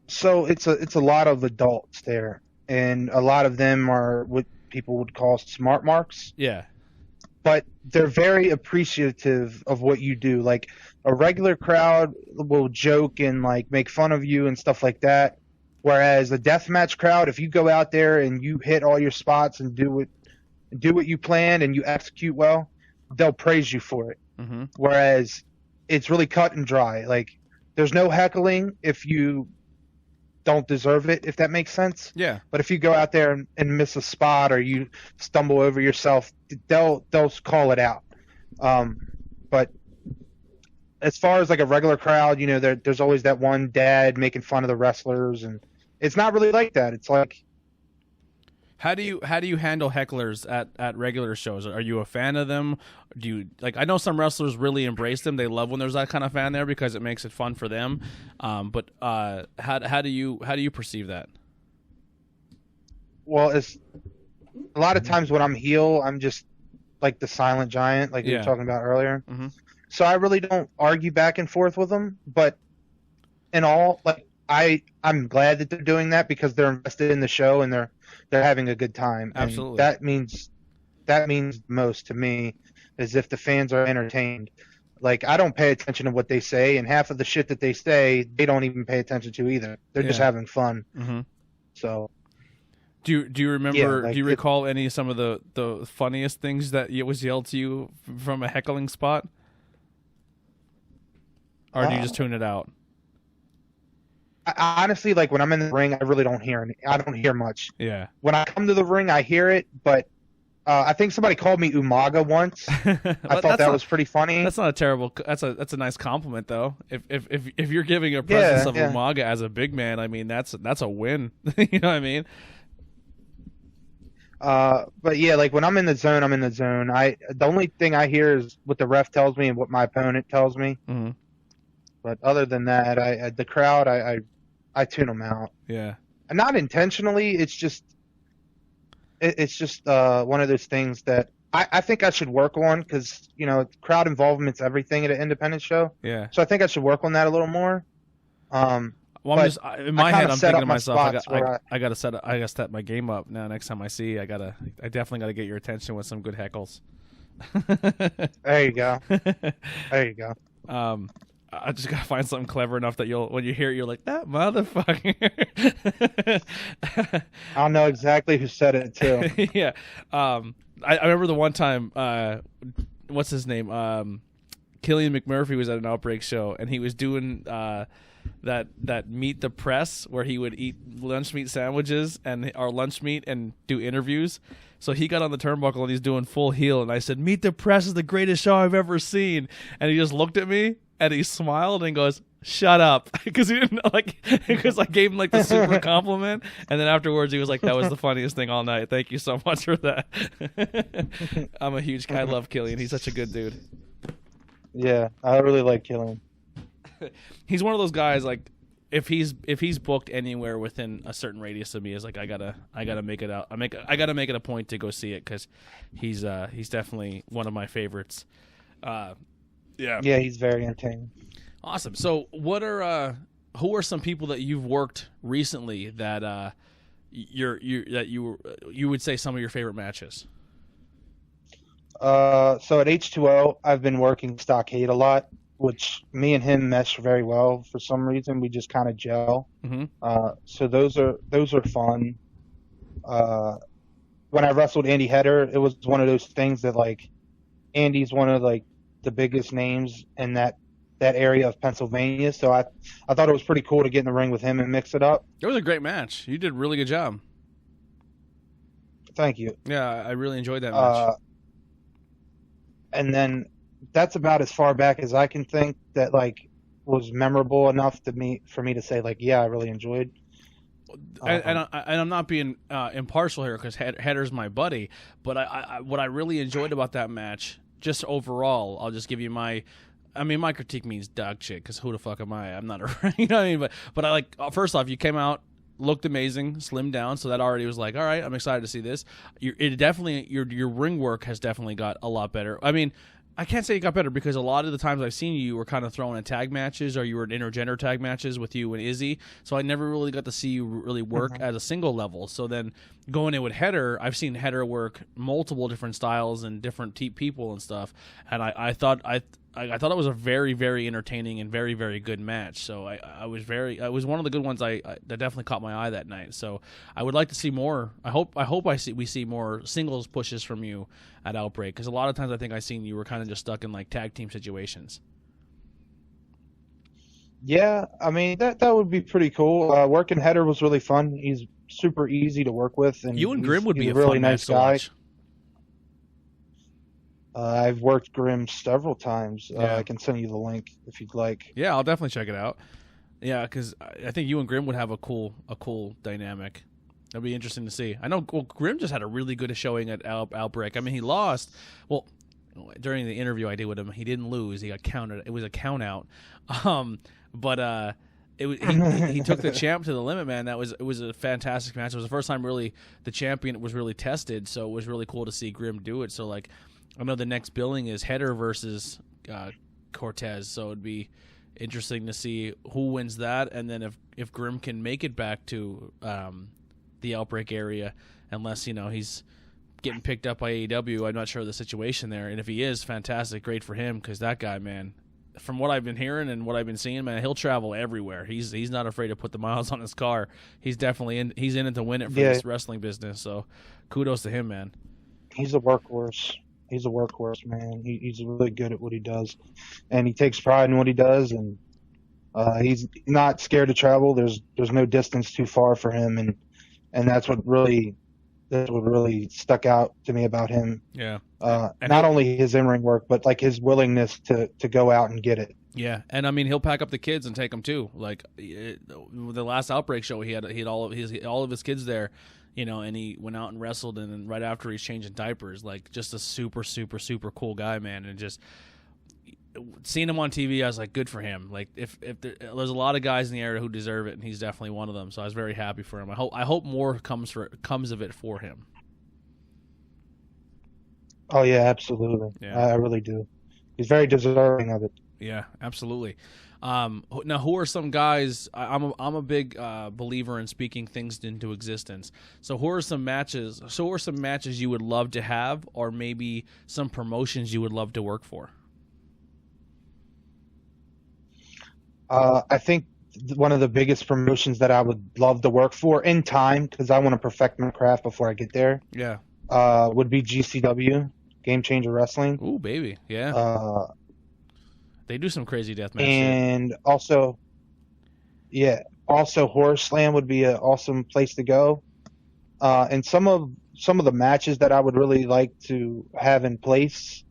So it's a lot of adults there, and a lot of them are what people would call smart marks. Yeah. But they're very appreciative of what you do. Like a regular crowd will joke and like make fun of you and stuff like that. Whereas the deathmatch crowd, if you go out there and you hit all your spots and do what you planned and you execute well, they'll praise you for it. Mm-hmm. Whereas it's really cut and dry. Like there's no heckling if you don't deserve it, if that makes sense. Yeah. But if you go out there and miss a spot or you stumble over yourself, they'll call it out. But as far as like a regular crowd, you know, there's always that one dad making fun of the wrestlers, and it's not really like that. It's like, how do you handle hecklers at regular shows? Are you a fan of them? Do you like? I know some wrestlers really embrace them. They love when there's that kind of fan there because it makes it fun for them. But how do you perceive that? well, it's a lot of times when I'm heel, I'm just like the silent giant, like we were talking about earlier. Mm-hmm. So I really don't argue back and forth with them. But in all, like I'm glad that they're doing that because they're invested in the show and they're having a good time. Absolutely. And that means most to me is if the fans are entertained. Like I don't pay attention to what they say, and half of the shit that they say, they don't even pay attention to either. They're just having fun. Mm-hmm. So. Do you remember? Yeah, like do you recall any some of the funniest things that was yelled to you from a heckling spot, or do you just tune it out? I honestly, like when I'm in the ring, I really don't hear I don't hear much. Yeah. When I come to the ring, I hear it, but I think somebody called me Umaga once. I thought that was pretty funny. That's not a terrible. That's a nice compliment though. If you're giving a presence of Umaga as a big man, I mean that's a win. You know what I mean? But yeah, like when I'm in the zone, I'm in the zone. The only thing I hear is what the ref tells me and what my opponent tells me. Mm-hmm. But other than that, the crowd, I tune them out. Yeah. And not intentionally. It's just one of those things that I think I should work on because, you know, crowd involvement's everything at an independent show. Yeah. So I think I should work on that a little more. Well, I'm just in my head. I'm thinking to myself, I gotta step my game up now. Next time I see you, I definitely gotta get your attention with some good heckles. There you go. There you go. I just gotta find something clever enough that when you hear it, you're like, that motherfucker. I'll know exactly who said it too. Yeah. I remember the one time. What's his name? Killian McMurphy was at an Outbreak show, and he was doing that meet the press where he would eat lunch meat sandwiches or lunch meat and do interviews. So he got on the turnbuckle and he's doing full heel, and I said, "Meet the Press is the greatest show I've ever seen." And he just looked at me and he smiled and goes, Shut up, because he didn't because I gave him like the super compliment, and then afterwards he was like, "That was the funniest thing all night. Thank you so much for that." I'm a huge guy. I love Killian. He's such a good dude. Yeah, I really like Killian. He's one of those guys like if he's booked anywhere within a certain radius of me, is like I gotta make it out. I gotta make it a point to go see it because he's definitely one of my favorites. Yeah, he's very entertaining. Awesome. So, who are some people that you've worked recently that you would say some of your favorite matches? So at H2O, I've been working Stockade a lot, which me and him mesh very well. For some reason, we just kind of gel. Mm-hmm. So those are fun. When I wrestled Andy Header, it was one of those things that like Andy's one of like the biggest names in that area of Pennsylvania, so I thought it was pretty cool to get in the ring with him and mix it up. It was a great match. You did a really good job. Thank you. Yeah, I really enjoyed that match. And then that's about as far back as I can think that like was memorable enough for me to say like, yeah, I really enjoyed. And I'm not being impartial here because Header's my buddy, but what I really enjoyed about that match, just overall, I'll just give you my critique means dog shit because who the fuck am I? I'm not a, you know what I mean? But I like, first off, you came out, looked amazing, slimmed down, so that already was like, all right, I'm excited to see this. Your ring work has definitely got a lot better. I mean, I can't say it got better because a lot of the times I've seen you were kind of throwing in tag matches or you were in intergender tag matches with you and Izzy, so I never really got to see you really work at a single level. So then going in with Header, I've seen Header work multiple different styles and different people and stuff, and I thought it was a very, very entertaining and very, very good match. So I was one of the good ones that definitely caught my eye that night. So I would like to see more. I hope we see more singles pushes from you at Outbreak, because a lot of times I think I seen you were kind of just stuck in like tag team situations. Yeah, I mean that would be pretty cool. Working Header was really fun. He's super easy to work with, and you and Grim would be a really fun nice match to guy. watch. I've worked Grim several times. Yeah. I can send you the link if you'd like. Yeah, I'll definitely check it out. Yeah, because I think you and Grim would have a cool dynamic. That'd be interesting to see. I know Grim just had a really good showing at Outbreak. I mean, he lost. Well, during the interview I did with him, he didn't lose. He got counted. It was a count out. But he took the champ to the limit, man. It was a fantastic match. It was the first time really the champion was really tested, so it was really cool to see Grim do it. So like, I know the next billing is Header versus Cortez, so it'd be interesting to see who wins that, and then if Grim can make it back to the Outbreak area, unless he's getting picked up by AEW. I'm not sure of the situation there, and if he is, fantastic, great for him, because that guy, man, from what I've been hearing and what I've been seeing, man, he'll travel everywhere. He's not afraid to put the miles on his car. He's definitely he's in it to win it for this wrestling business. So kudos to him, man. He's a workhorse. He's a workhorse, man. He's really good at what he does, and he takes pride in what he does, and he's not scared to travel. There's no distance too far for him, and that's what really stuck out to me about him. Yeah. Not only his in-ring work, but like his willingness to go out and get it. Yeah, and I mean he'll pack up the kids and take them too. Like the last Outbreak show, he had all of his kids there. And he went out and wrestled, and then right after he's changing diapers, like just a super, super, super cool guy, man. And just seeing him on TV, I was like, good for him. Like if there's a lot of guys in the area who deserve it, and he's definitely one of them. So I was very happy for him. I hope more comes of it for him. Oh yeah, absolutely. Yeah. I really do. He's very deserving of it. Yeah, absolutely. Now, who are some guys? I'm a big believer in speaking things into existence. So, who are some matches? You would love to have, or maybe some promotions you would love to work for? I think one of the biggest promotions that I would love to work for in time, because I want to perfect my craft before I get there. Yeah. Would be GCW, Game Changer Wrestling. Ooh, baby, yeah. They do some crazy deathmatch. And also Horror Slam would be an awesome place to go. And some of the matches that I would really like to have in place,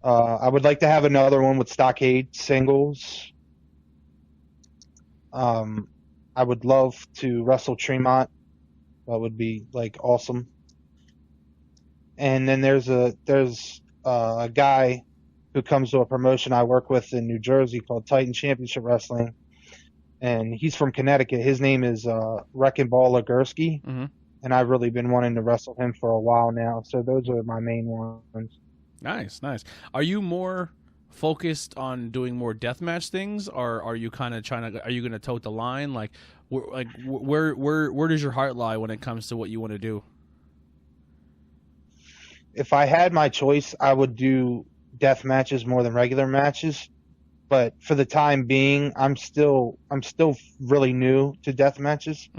I would like to have another one with Stockade singles. I would love to wrestle Tremont. That would be like awesome. And then there's a guy who comes to a promotion I work with in New Jersey called Titan Championship Wrestling, and he's from Connecticut. His name is Wrecking Ball Legursky, and I've really been wanting to wrestle him for a while now. So those are my main ones. Nice. Are you more focused on doing more deathmatch things, or are you kind of trying to? Are you going to tote the line? Where does your heart lie when it comes to what you want to do? If I had my choice, I would do death matches more than regular matches. But for the time being, I'm still really new to death matches.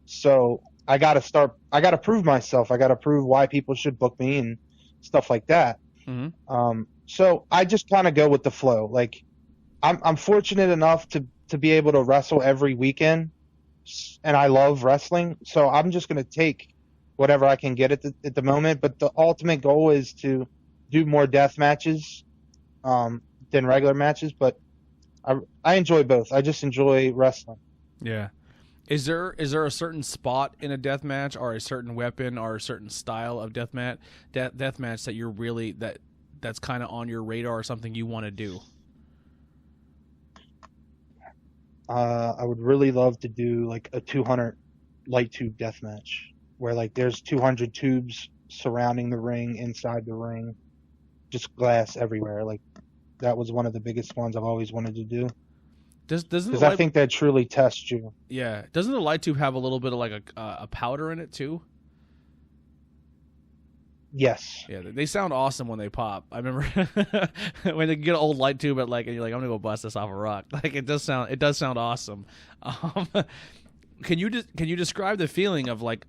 So I got to prove myself. I got to prove why people should book me and stuff like that. So I just kind of go with the flow. Like I'm fortunate enough to be able to wrestle every weekend, and I love wrestling. So I'm just going to take whatever I can get at the moment. But the ultimate goal is to do more death matches than regular matches. But I enjoy both. I just enjoy wrestling. Yeah. Is there a certain spot in a death match, or a certain weapon, or a certain style of death match that you're really that's kind of on your radar, or something you want to do? I would really love to do like a 200 light tube death match, where like there's 200 tubes surrounding the ring, inside the ring, just glass everywhere. Like that was one of the biggest ones I've always wanted to do. Because I think that truly tests you. Yeah. Doesn't the light tube have a little bit of like a powder in it too? Yes. Yeah, they sound awesome when they pop. I remember when they get an old light tube and you're like, I'm gonna go bust this off a rock. Like it does sound awesome. Can you describe the feeling of like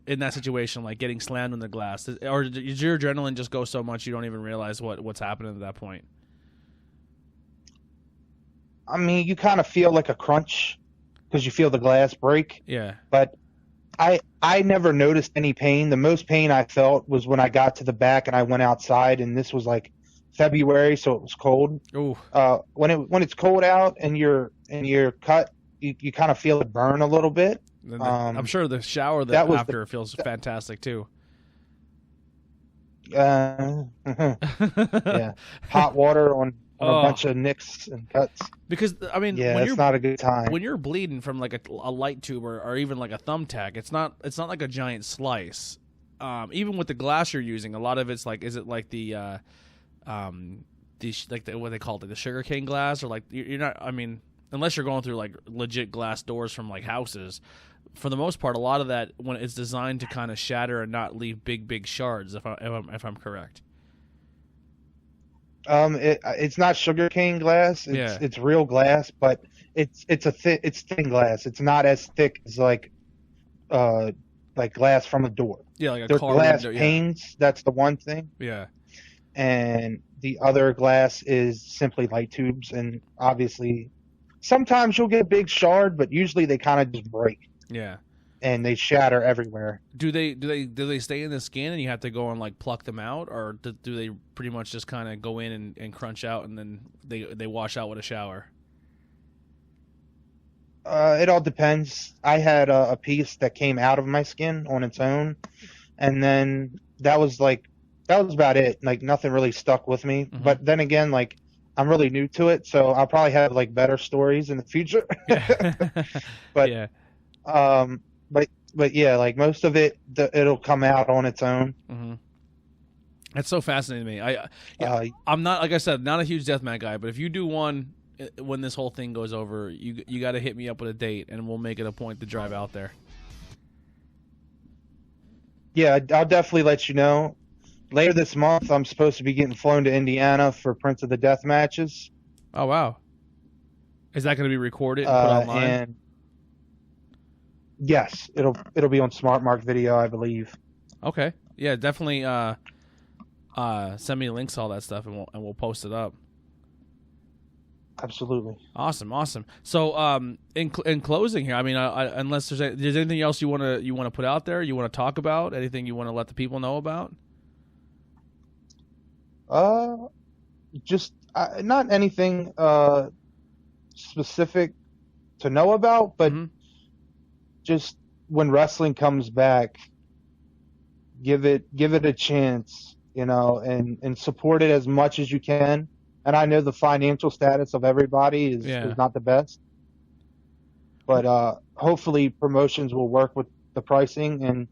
in that situation, like getting slammed in the glass, or does your adrenaline just go so much you don't even realize what's happening at that point? I mean, you kind of feel like a crunch because you feel the glass break. Yeah. But I never noticed any pain. The most pain I felt was when I got to the back and I went outside, and this was like February, so it was cold. Ooh. When it's cold out and you're cut, you kind of feel it burn a little bit. I'm sure the shower feels fantastic too. Yeah, hot water on a bunch of nicks and cuts. Because I mean, it's not a good time. When you're bleeding from like a light tube or even like a thumbtack, it's not like a giant slice. Even with the glass you're using, a lot of it's like, is it like the what they call it, the sugarcane glass, or like you're not. I mean, unless you're going through like legit glass doors from like houses. For the most part, a lot of that when it's designed to kind of shatter and not leave big shards. If I'm correct. It's not sugarcane glass. It's real glass, but it's thin glass. It's not as thick as like glass from a door. Yeah, like a They're car glass window, panes. Yeah. That's the one thing. Yeah. And the other glass is simply light tubes, and obviously, sometimes you'll get a big shard, but usually they kind of just break. Yeah. And they shatter everywhere. Do they stay in the skin and you have to go and like pluck them out, or do they pretty much just kind of go in and crunch out and then they wash out with a shower? It all depends. I had a piece that came out of my skin on its own, and then that was about it. Like nothing really stuck with me. Mm-hmm. But then again, like I'm really new to it, so I'll probably have like better stories in the future. But yeah. But yeah, like most of it, it'll come out on its own. Mm-hmm. That's so fascinating to me. I'm not, like I said, not a huge deathmatch guy, but if you do one when this whole thing goes over, you got to hit me up with a date, and we'll make it a point to drive out there. Yeah, I'll definitely let you know. Later this month, I'm supposed to be getting flown to Indiana for Prince of the Death matches. Oh wow! Is that going to be recorded and put online? And yes, it'll be on Smart Mark Video, I believe. Okay. Yeah, definitely. Send me links to all that stuff, and we'll post it up. Absolutely. Awesome. So, in closing here, I mean, unless there's anything else you want to put out there, you want to talk about, anything you want to let the people know about? Just not anything specific. to know about, but Mhm. just when wrestling comes back, give it a chance, and support it as much as you can. And I know the financial status of everybody Yeah. is not the best, but hopefully promotions will work with the pricing. And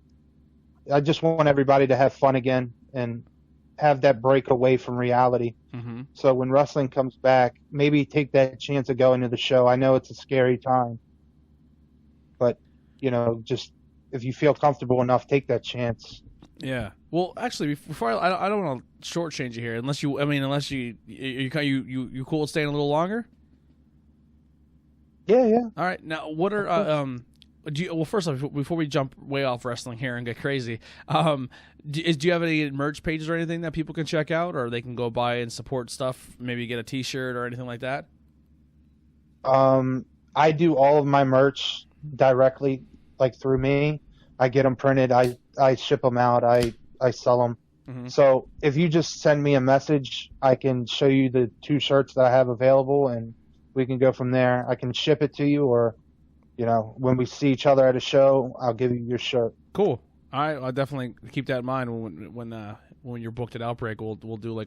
I just want everybody to have fun again and have that break away from reality. Mhm. So when wrestling comes back, maybe take that chance of going to the show. I know it's a scary time, but just if you feel comfortable enough, take that chance. Yeah. Well, actually, before I don't want to shortchange you here, unless you cool with staying a little longer. Yeah. All right. Now, what are well, first off, before we jump way off wrestling here and get crazy, do you have any merch pages or anything that people can check out, or they can go buy and support stuff? Maybe get a T-shirt or anything like that. I do all of my merch directly, like through me. I get them printed. I ship them out. I sell them. Mm-hmm. So if you just send me a message, I can show you the 2 shirts that I have available, and we can go from there. I can ship it to you, or when we see each other at a show, I'll give you your shirt. Cool. All right, I'll definitely keep that in mind when you're booked at Outbreak. We'll do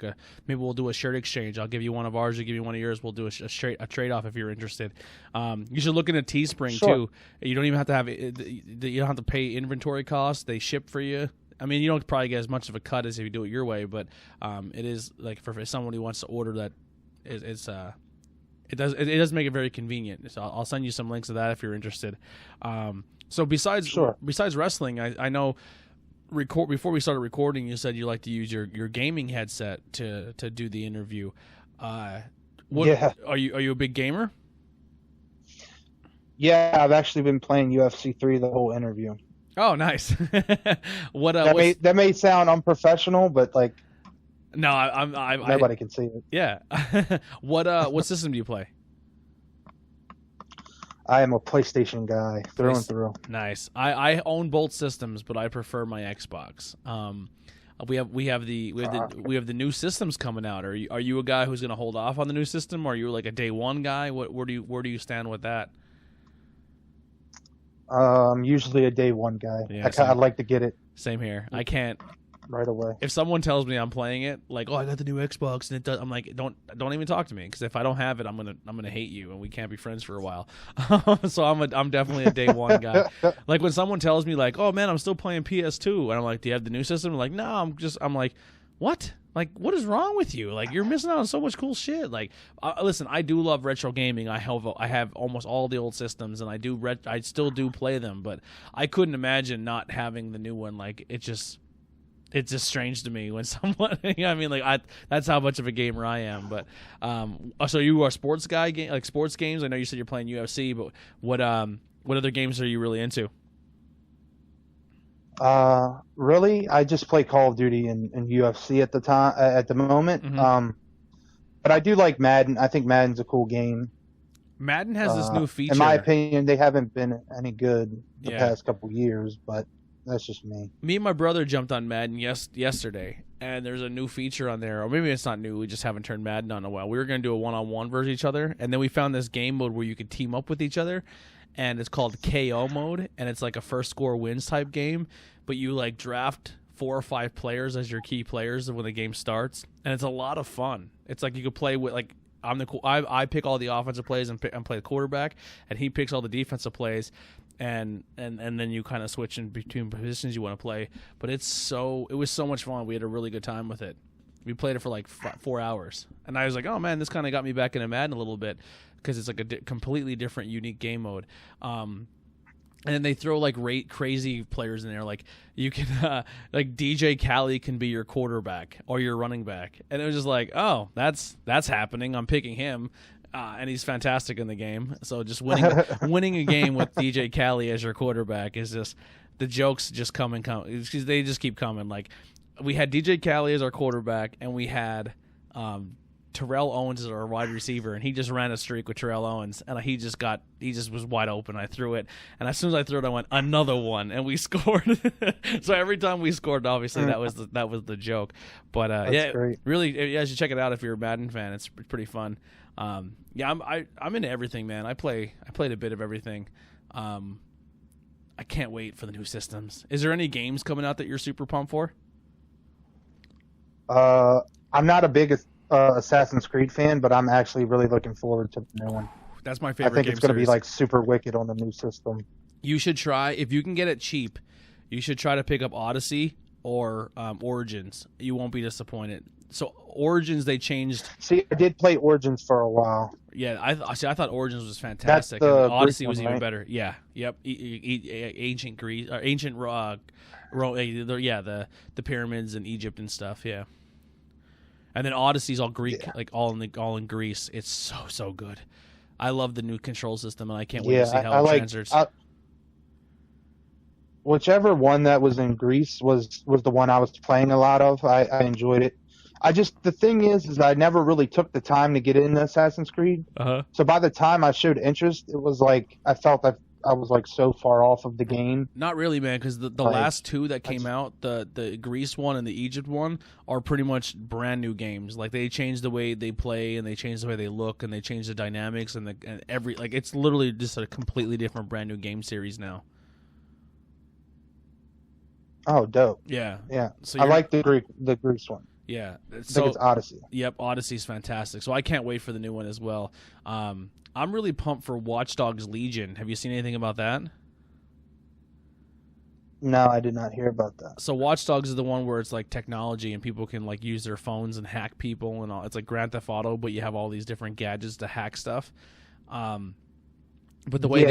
maybe we'll do a shirt exchange. I'll give you one of ours, you give me one of yours. We'll do a trade off if you're interested. You should look into Teespring too. You don't even have to have you don't have to pay inventory costs. They ship for you. I mean, you don't probably get as much of a cut as if you do it your way, but it is like for someone who wants to order that, it does make it very convenient. So I'll send you some links to that if you're interested. So besides wrestling, I know before we started recording, you said you like to use your gaming headset to do the interview. Yeah. Are you a big gamer? Yeah, I've actually been playing UFC 3 the whole interview. Oh, nice. That may sound unprofessional, but like, no, nobody can see it. Yeah. What system do you play? I am a PlayStation guy through and through. Nice. I own both systems, but I prefer my Xbox. We have the new systems coming out. Are you a guy who's going to hold off on the new system, or are you like a day one guy? Where do you stand with that? I'm usually a day one guy. Yeah, I'd like to get it. Same here. I can't right away. If someone tells me I'm playing it, like, oh, I got the new Xbox and it does, I'm like, don't even talk to me, because if I don't have it, I'm gonna hate you and we can't be friends for a while. So I'm definitely a day one guy. Like when someone tells me like, oh man, I'm still playing PS2, and I'm like, do you have the new system? I'm like, no, I'm like, what? Like, what is wrong with you? Like, you're missing out on so much cool shit. Like, listen, I do love retro gaming. I have almost all the old systems, and I still do play them. But I couldn't imagine not having the new one. Like, it's just strange to me when someone. You know what I mean, like, that's how much of a gamer I am. But so you are a sports guy, like sports games. I know you said you're playing UFC, but what other games are you really into? Really, I just play Call of Duty and UFC at the moment. Mm-hmm. But I do like Madden. I think Madden's a cool game. Madden has this new feature. In my opinion, they haven't been any good the past couple years, but that's just me. Me and my brother jumped on Madden yesterday, and there's a new feature on there, or maybe it's not new. We just haven't turned Madden on in a while. We were going to do a one-on-one versus each other, and then we found this game mode where you could team up with each other. And it's called KO mode, and it's like a first score wins type game, but you like draft 4 or 5 players as your key players when the game starts, and it's a lot of fun. It's like you could play with like I pick all the offensive plays and play the quarterback, and he picks all the defensive plays, and then you kind of switch in between positions you want to play. But it was so much fun. We had a really good time with it. We played it for like 4 hours, and I was like, oh man, this kind of got me back into Madden a little bit, because it's like a completely different, unique game mode. And then they throw like crazy players in there. Like you can, like DJ Khaled can be your quarterback or your running back, and it was just like, oh, that's happening. I'm picking him, and he's fantastic in the game. So just winning a game with DJ Khaled as your quarterback is just, the jokes just come. They just keep coming. Like we had DJ Khaled as our quarterback, and we had Terrell Owens is our wide receiver, and he just ran a streak with Terrell Owens, and he just was wide open. I threw it, and as soon as I threw it, I went another one, and we scored. So every time we scored, obviously that was the joke. But that's great. Really, you should check it out if you're a Madden fan. It's pretty fun. Yeah, I'm into everything, man. I played a bit of everything. I can't wait for the new systems. Is there any games coming out that you're super pumped for? I'm not a big Assassin's Creed fan, but I'm actually really looking forward to the new one. That's my favorite. I think game it's going to be series. like super wicked on the new system. You should try, if you can get it cheap, you should try to pick up Odyssey or Origins. You won't be disappointed. So Origins, they changed. See, I did play Origins for a while. Yeah, I thought Origins was fantastic. That's the And Odyssey Greek was one, even right? better. Yeah, yep. Ancient Greece, or ancient the pyramids in Egypt and stuff. Yeah, and then Odyssey's all Greek, like all in Greece. It's so good. I love the new control system, and I can't wait to see how it transfers. Whichever one that was in Greece was the one I was playing a lot of. I enjoyed it. The thing is I never really took the time to get into Assassin's Creed. So by the time I showed interest, it was like I felt that I was like so far off of the game. Not really, man, because the last two that came out, the Greece one and the Egypt one, are pretty much brand new games. Like they changed the way they play, and they changed the way they look, and they changed the dynamics, and it's literally just a completely different brand new game series now. Oh, dope. Yeah. So I like the Greece one. Yeah. I think it's Odyssey. Yep, Odyssey's fantastic. So I can't wait for the new one as well. I'm really pumped for Watch Dogs Legion. Have you seen anything about that? No, I did not hear about that. So Watch Dogs is the one where it's like technology and people can like use their phones and hack people and all. It's like Grand Theft Auto, but you have all these different gadgets to hack stuff. But the way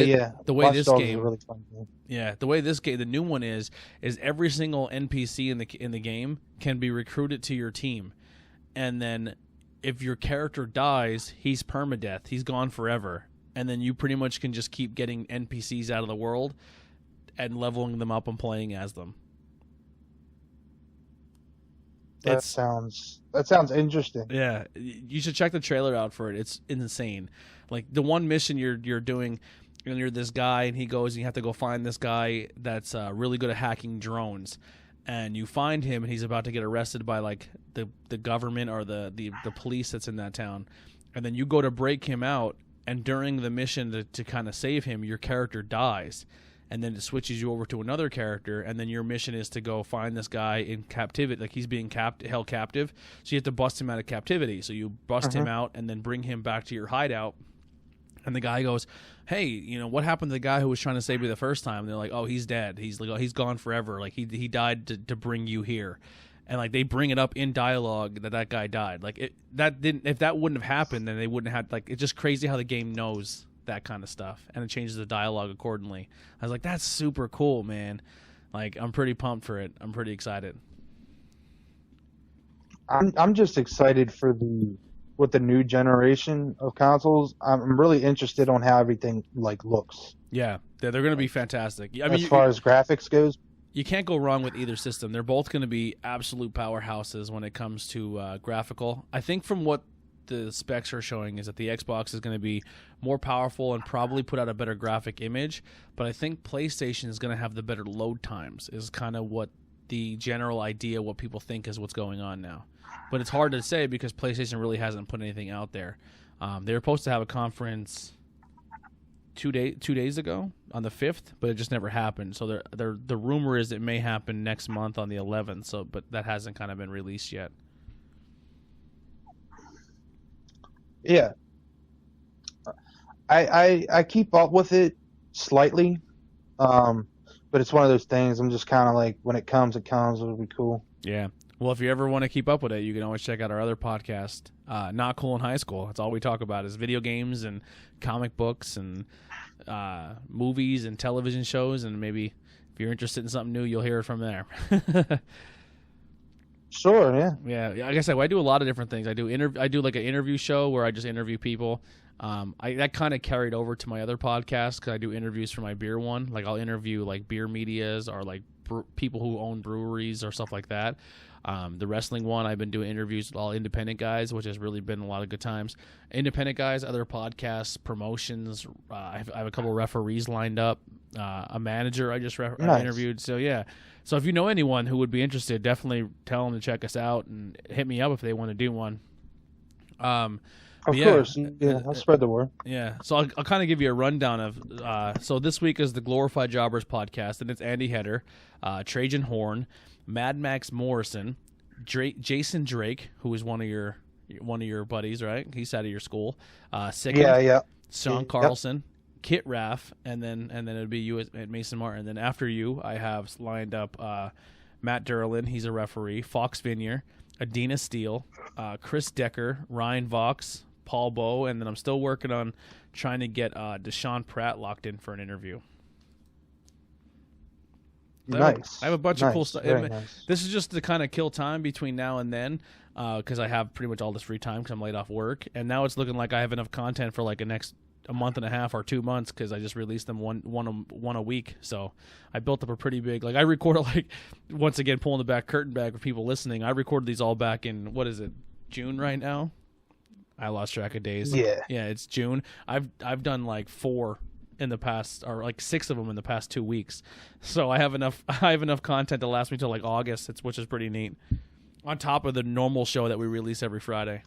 Watch this Dogs game, is a really fun game. yeah, the way this game, the new one is every single NPC in the game can be recruited to your team, and then if your character dies, he's permadeath, he's gone forever, and then you pretty much can just keep getting NPCs out of the world and leveling them up and playing as them. That sounds interesting. Yeah, you should check the trailer out for it. It's insane. Like the one mission you're doing, and you're this guy, and he goes, and you have to go find this guy that's really good at hacking drones, and you find him, and he's about to get arrested by like the government or the police that's in that town, and then you go to break him out, and during the mission to kind of save him, your character dies. And then it switches you over to another character, and then your mission is to go find this guy in captivity, like he's being held captive. So you have to bust him out of captivity. So you bust him out and then bring him back to your hideout. And the guy goes, "Hey, what happened to the guy who was trying to save me the first time?" And they're like, "Oh, he's dead. He's like, oh, he's gone forever. Like he died to bring you here." And like they bring it up in dialogue that guy died. Like if that wouldn't have happened, then they wouldn't have like. It's just crazy how the game knows that kind of stuff, and it changes the dialogue accordingly. I was like, that's super cool, man. Like, I'm pretty pumped for it. I'm pretty excited. I'm just excited for with the new generation of consoles. I'm really interested on how everything like looks. Yeah, they're going to be fantastic. I mean, as far as graphics goes, you can't go wrong with either system. They're both going to be absolute powerhouses when it comes to graphical. I think from what the specs are showing is that the Xbox is going to be more powerful and probably put out a better graphic image, but I think PlayStation is going to have the better load times is kind of what the general idea, what people think is what's going on now. But it's hard to say because PlayStation really hasn't put anything out there. They were supposed to have a conference 2 days ago on the 5th, but it just never happened. So the rumor is it may happen next month on the 11th, so but that hasn't kind of been released yet. Yeah, I keep up with it slightly, but it's one of those things. I'm just kind of like, when it comes, it'll be cool. Yeah. Well, if you ever want to keep up with it, you can always check out our other podcast, Not Cool in High School. That's all we talk about is video games and comic books and movies and television shows, and maybe if you're interested in something new, you'll hear it from there. Sure, yeah. Yeah, like I said, I do a lot of different things. I do like an interview show where I just interview people. That kind of carried over to my other podcast because I do interviews for my beer one. Like I'll interview like beer medias or like people who own breweries or stuff like that. The wrestling one, I've been doing interviews with all independent guys, which has really been a lot of good times. Independent guys, other podcasts, promotions. I have a couple of referees lined up. A manager I just interviewed. So yeah. So if you know anyone who would be interested, definitely tell them to check us out and hit me up if they want to do one. Of course, yeah, I'll spread the word. Yeah, so I'll kind of give you a rundown of. So this week is the Glorified Jobbers podcast, and it's Andy Header, Trajan Horn, Mad Max Morrison, Jason Drake, who is one of your buddies, right? He's out of your school. Sickland, Yeah. Sean Carlson, Kit Raff, and then it'd be you at Mason Martin. And then after you, I have lined up Matt Derlin. He's a referee. Fox Vinier, Adina Steele, Chris Decker, Ryan Vox, Paul Bowe, and then I'm still working on trying to get Deshaun Pratt locked in for an interview. Nice. I have a bunch of cool stuff. Nice. This is just to kind of kill time between now and then, because I have pretty much all this free time because I'm laid off work, and now it's looking like I have enough content for like a month and a half or 2 months because I just released them one a week. So I built up a pretty big, like I recorded, like, once again pulling the back curtain back for people listening. I recorded these all back in, what is it, June right now? I lost track of days. Yeah, it's June. I've done like 4 in the past, or like 6 of them in the past 2 weeks. So I have enough content to last me till like August, which is pretty neat. On top of the normal show that we release every Friday.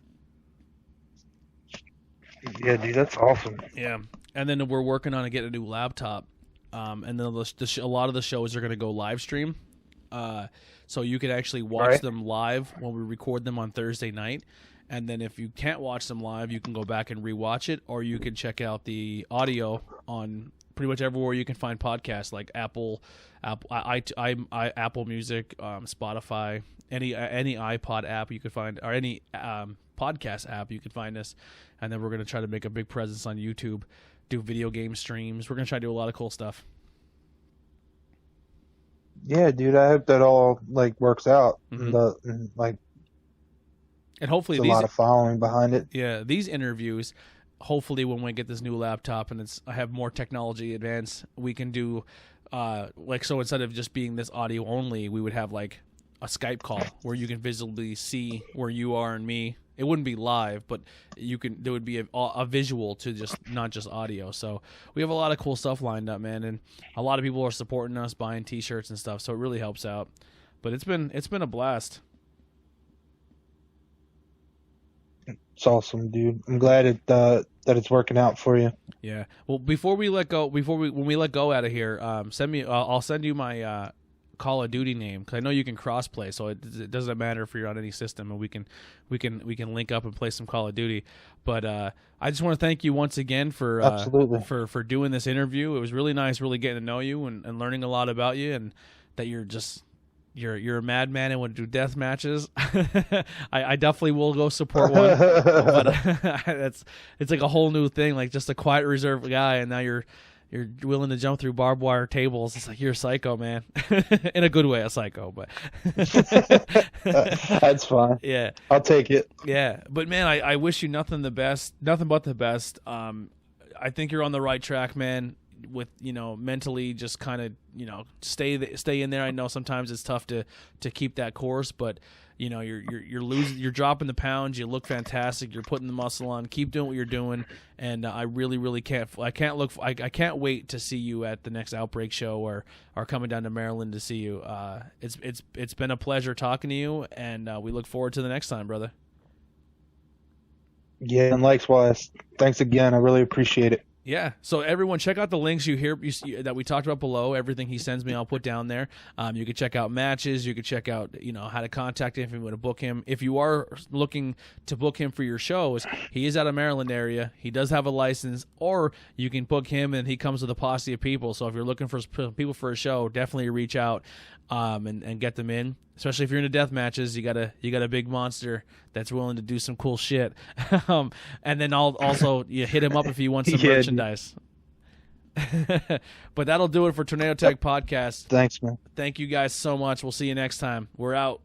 Yeah, dude, that's awesome. Yeah, and then we're working on getting a new laptop, and then a lot of the shows are going to go live stream, so you can actually watch them live when we record them on Thursday night. And then if you can't watch them live, you can go back and rewatch it, or you can check out the audio on pretty much everywhere you can find podcasts, like Apple Music, Spotify, any iPod app you could find, or any podcast app you can find us. And then we're going to try to make a big presence on YouTube, do video game streams. We're going to try to do a lot of cool stuff. Yeah, dude, I hope that all like works out. Mm-hmm. And hopefully there's a lot of following behind it. Yeah, these interviews, hopefully when we get this new laptop and I have more technology advanced, we can do so instead of just being this audio only, we would have like a Skype call where you can visibly see where you are and me. It wouldn't be live, but there would be a visual to just not just audio. So we have a lot of cool stuff lined up, man, and a lot of people are supporting us, buying T-shirts and stuff. So it really helps out. But it's been a blast. It's awesome, dude. I'm glad that it's working out for you. Yeah. Well, when we let go out of here, I'll send you my Call of Duty name, because I know you can cross-play, so it doesn't matter if you're on any system, and we can link up and play some Call of Duty. But I just want to thank you once again for for doing this interview. It was really nice, really getting to know you and learning a lot about you, and that you're a madman and want to do death matches. I definitely will go support one, but it's like a whole new thing, like just a quiet, reserved guy, and now you're willing to jump through barbed wire tables. It's like, you're a psycho, man. In a good way, a psycho, but that's fine. Yeah, I'll take it. Yeah, but man, I wish you nothing but the best. I think you're on the right track, man. With mentally, just kind of stay in there. I know sometimes it's tough to keep that course, but you're dropping the pounds. You look fantastic. You're putting the muscle on. Keep doing what you're doing, and I really can't wait to see you at the next Outbreak show or coming down to Maryland to see you. It's been a pleasure talking to you, and we look forward to the next time, brother. Yeah, and likewise. Thanks again. I really appreciate it. Yeah, so everyone, check out the links you that we talked about below. Everything he sends me, I'll put down there. You can check out matches. You can check out, how to contact him if you want to book him. If you are looking to book him for your shows, he is out of Maryland area. He does have a license, or you can book him and he comes with a posse of people. So if you're looking for people for a show, definitely reach out and get them in. Especially if you're into death matches, you got a big monster that's willing to do some cool shit. And then you hit him up if you want some merchandise. But that'll do it for Tornado Tag Podcast. Thanks, man. Thank you guys so much. We'll see you next time. We're out.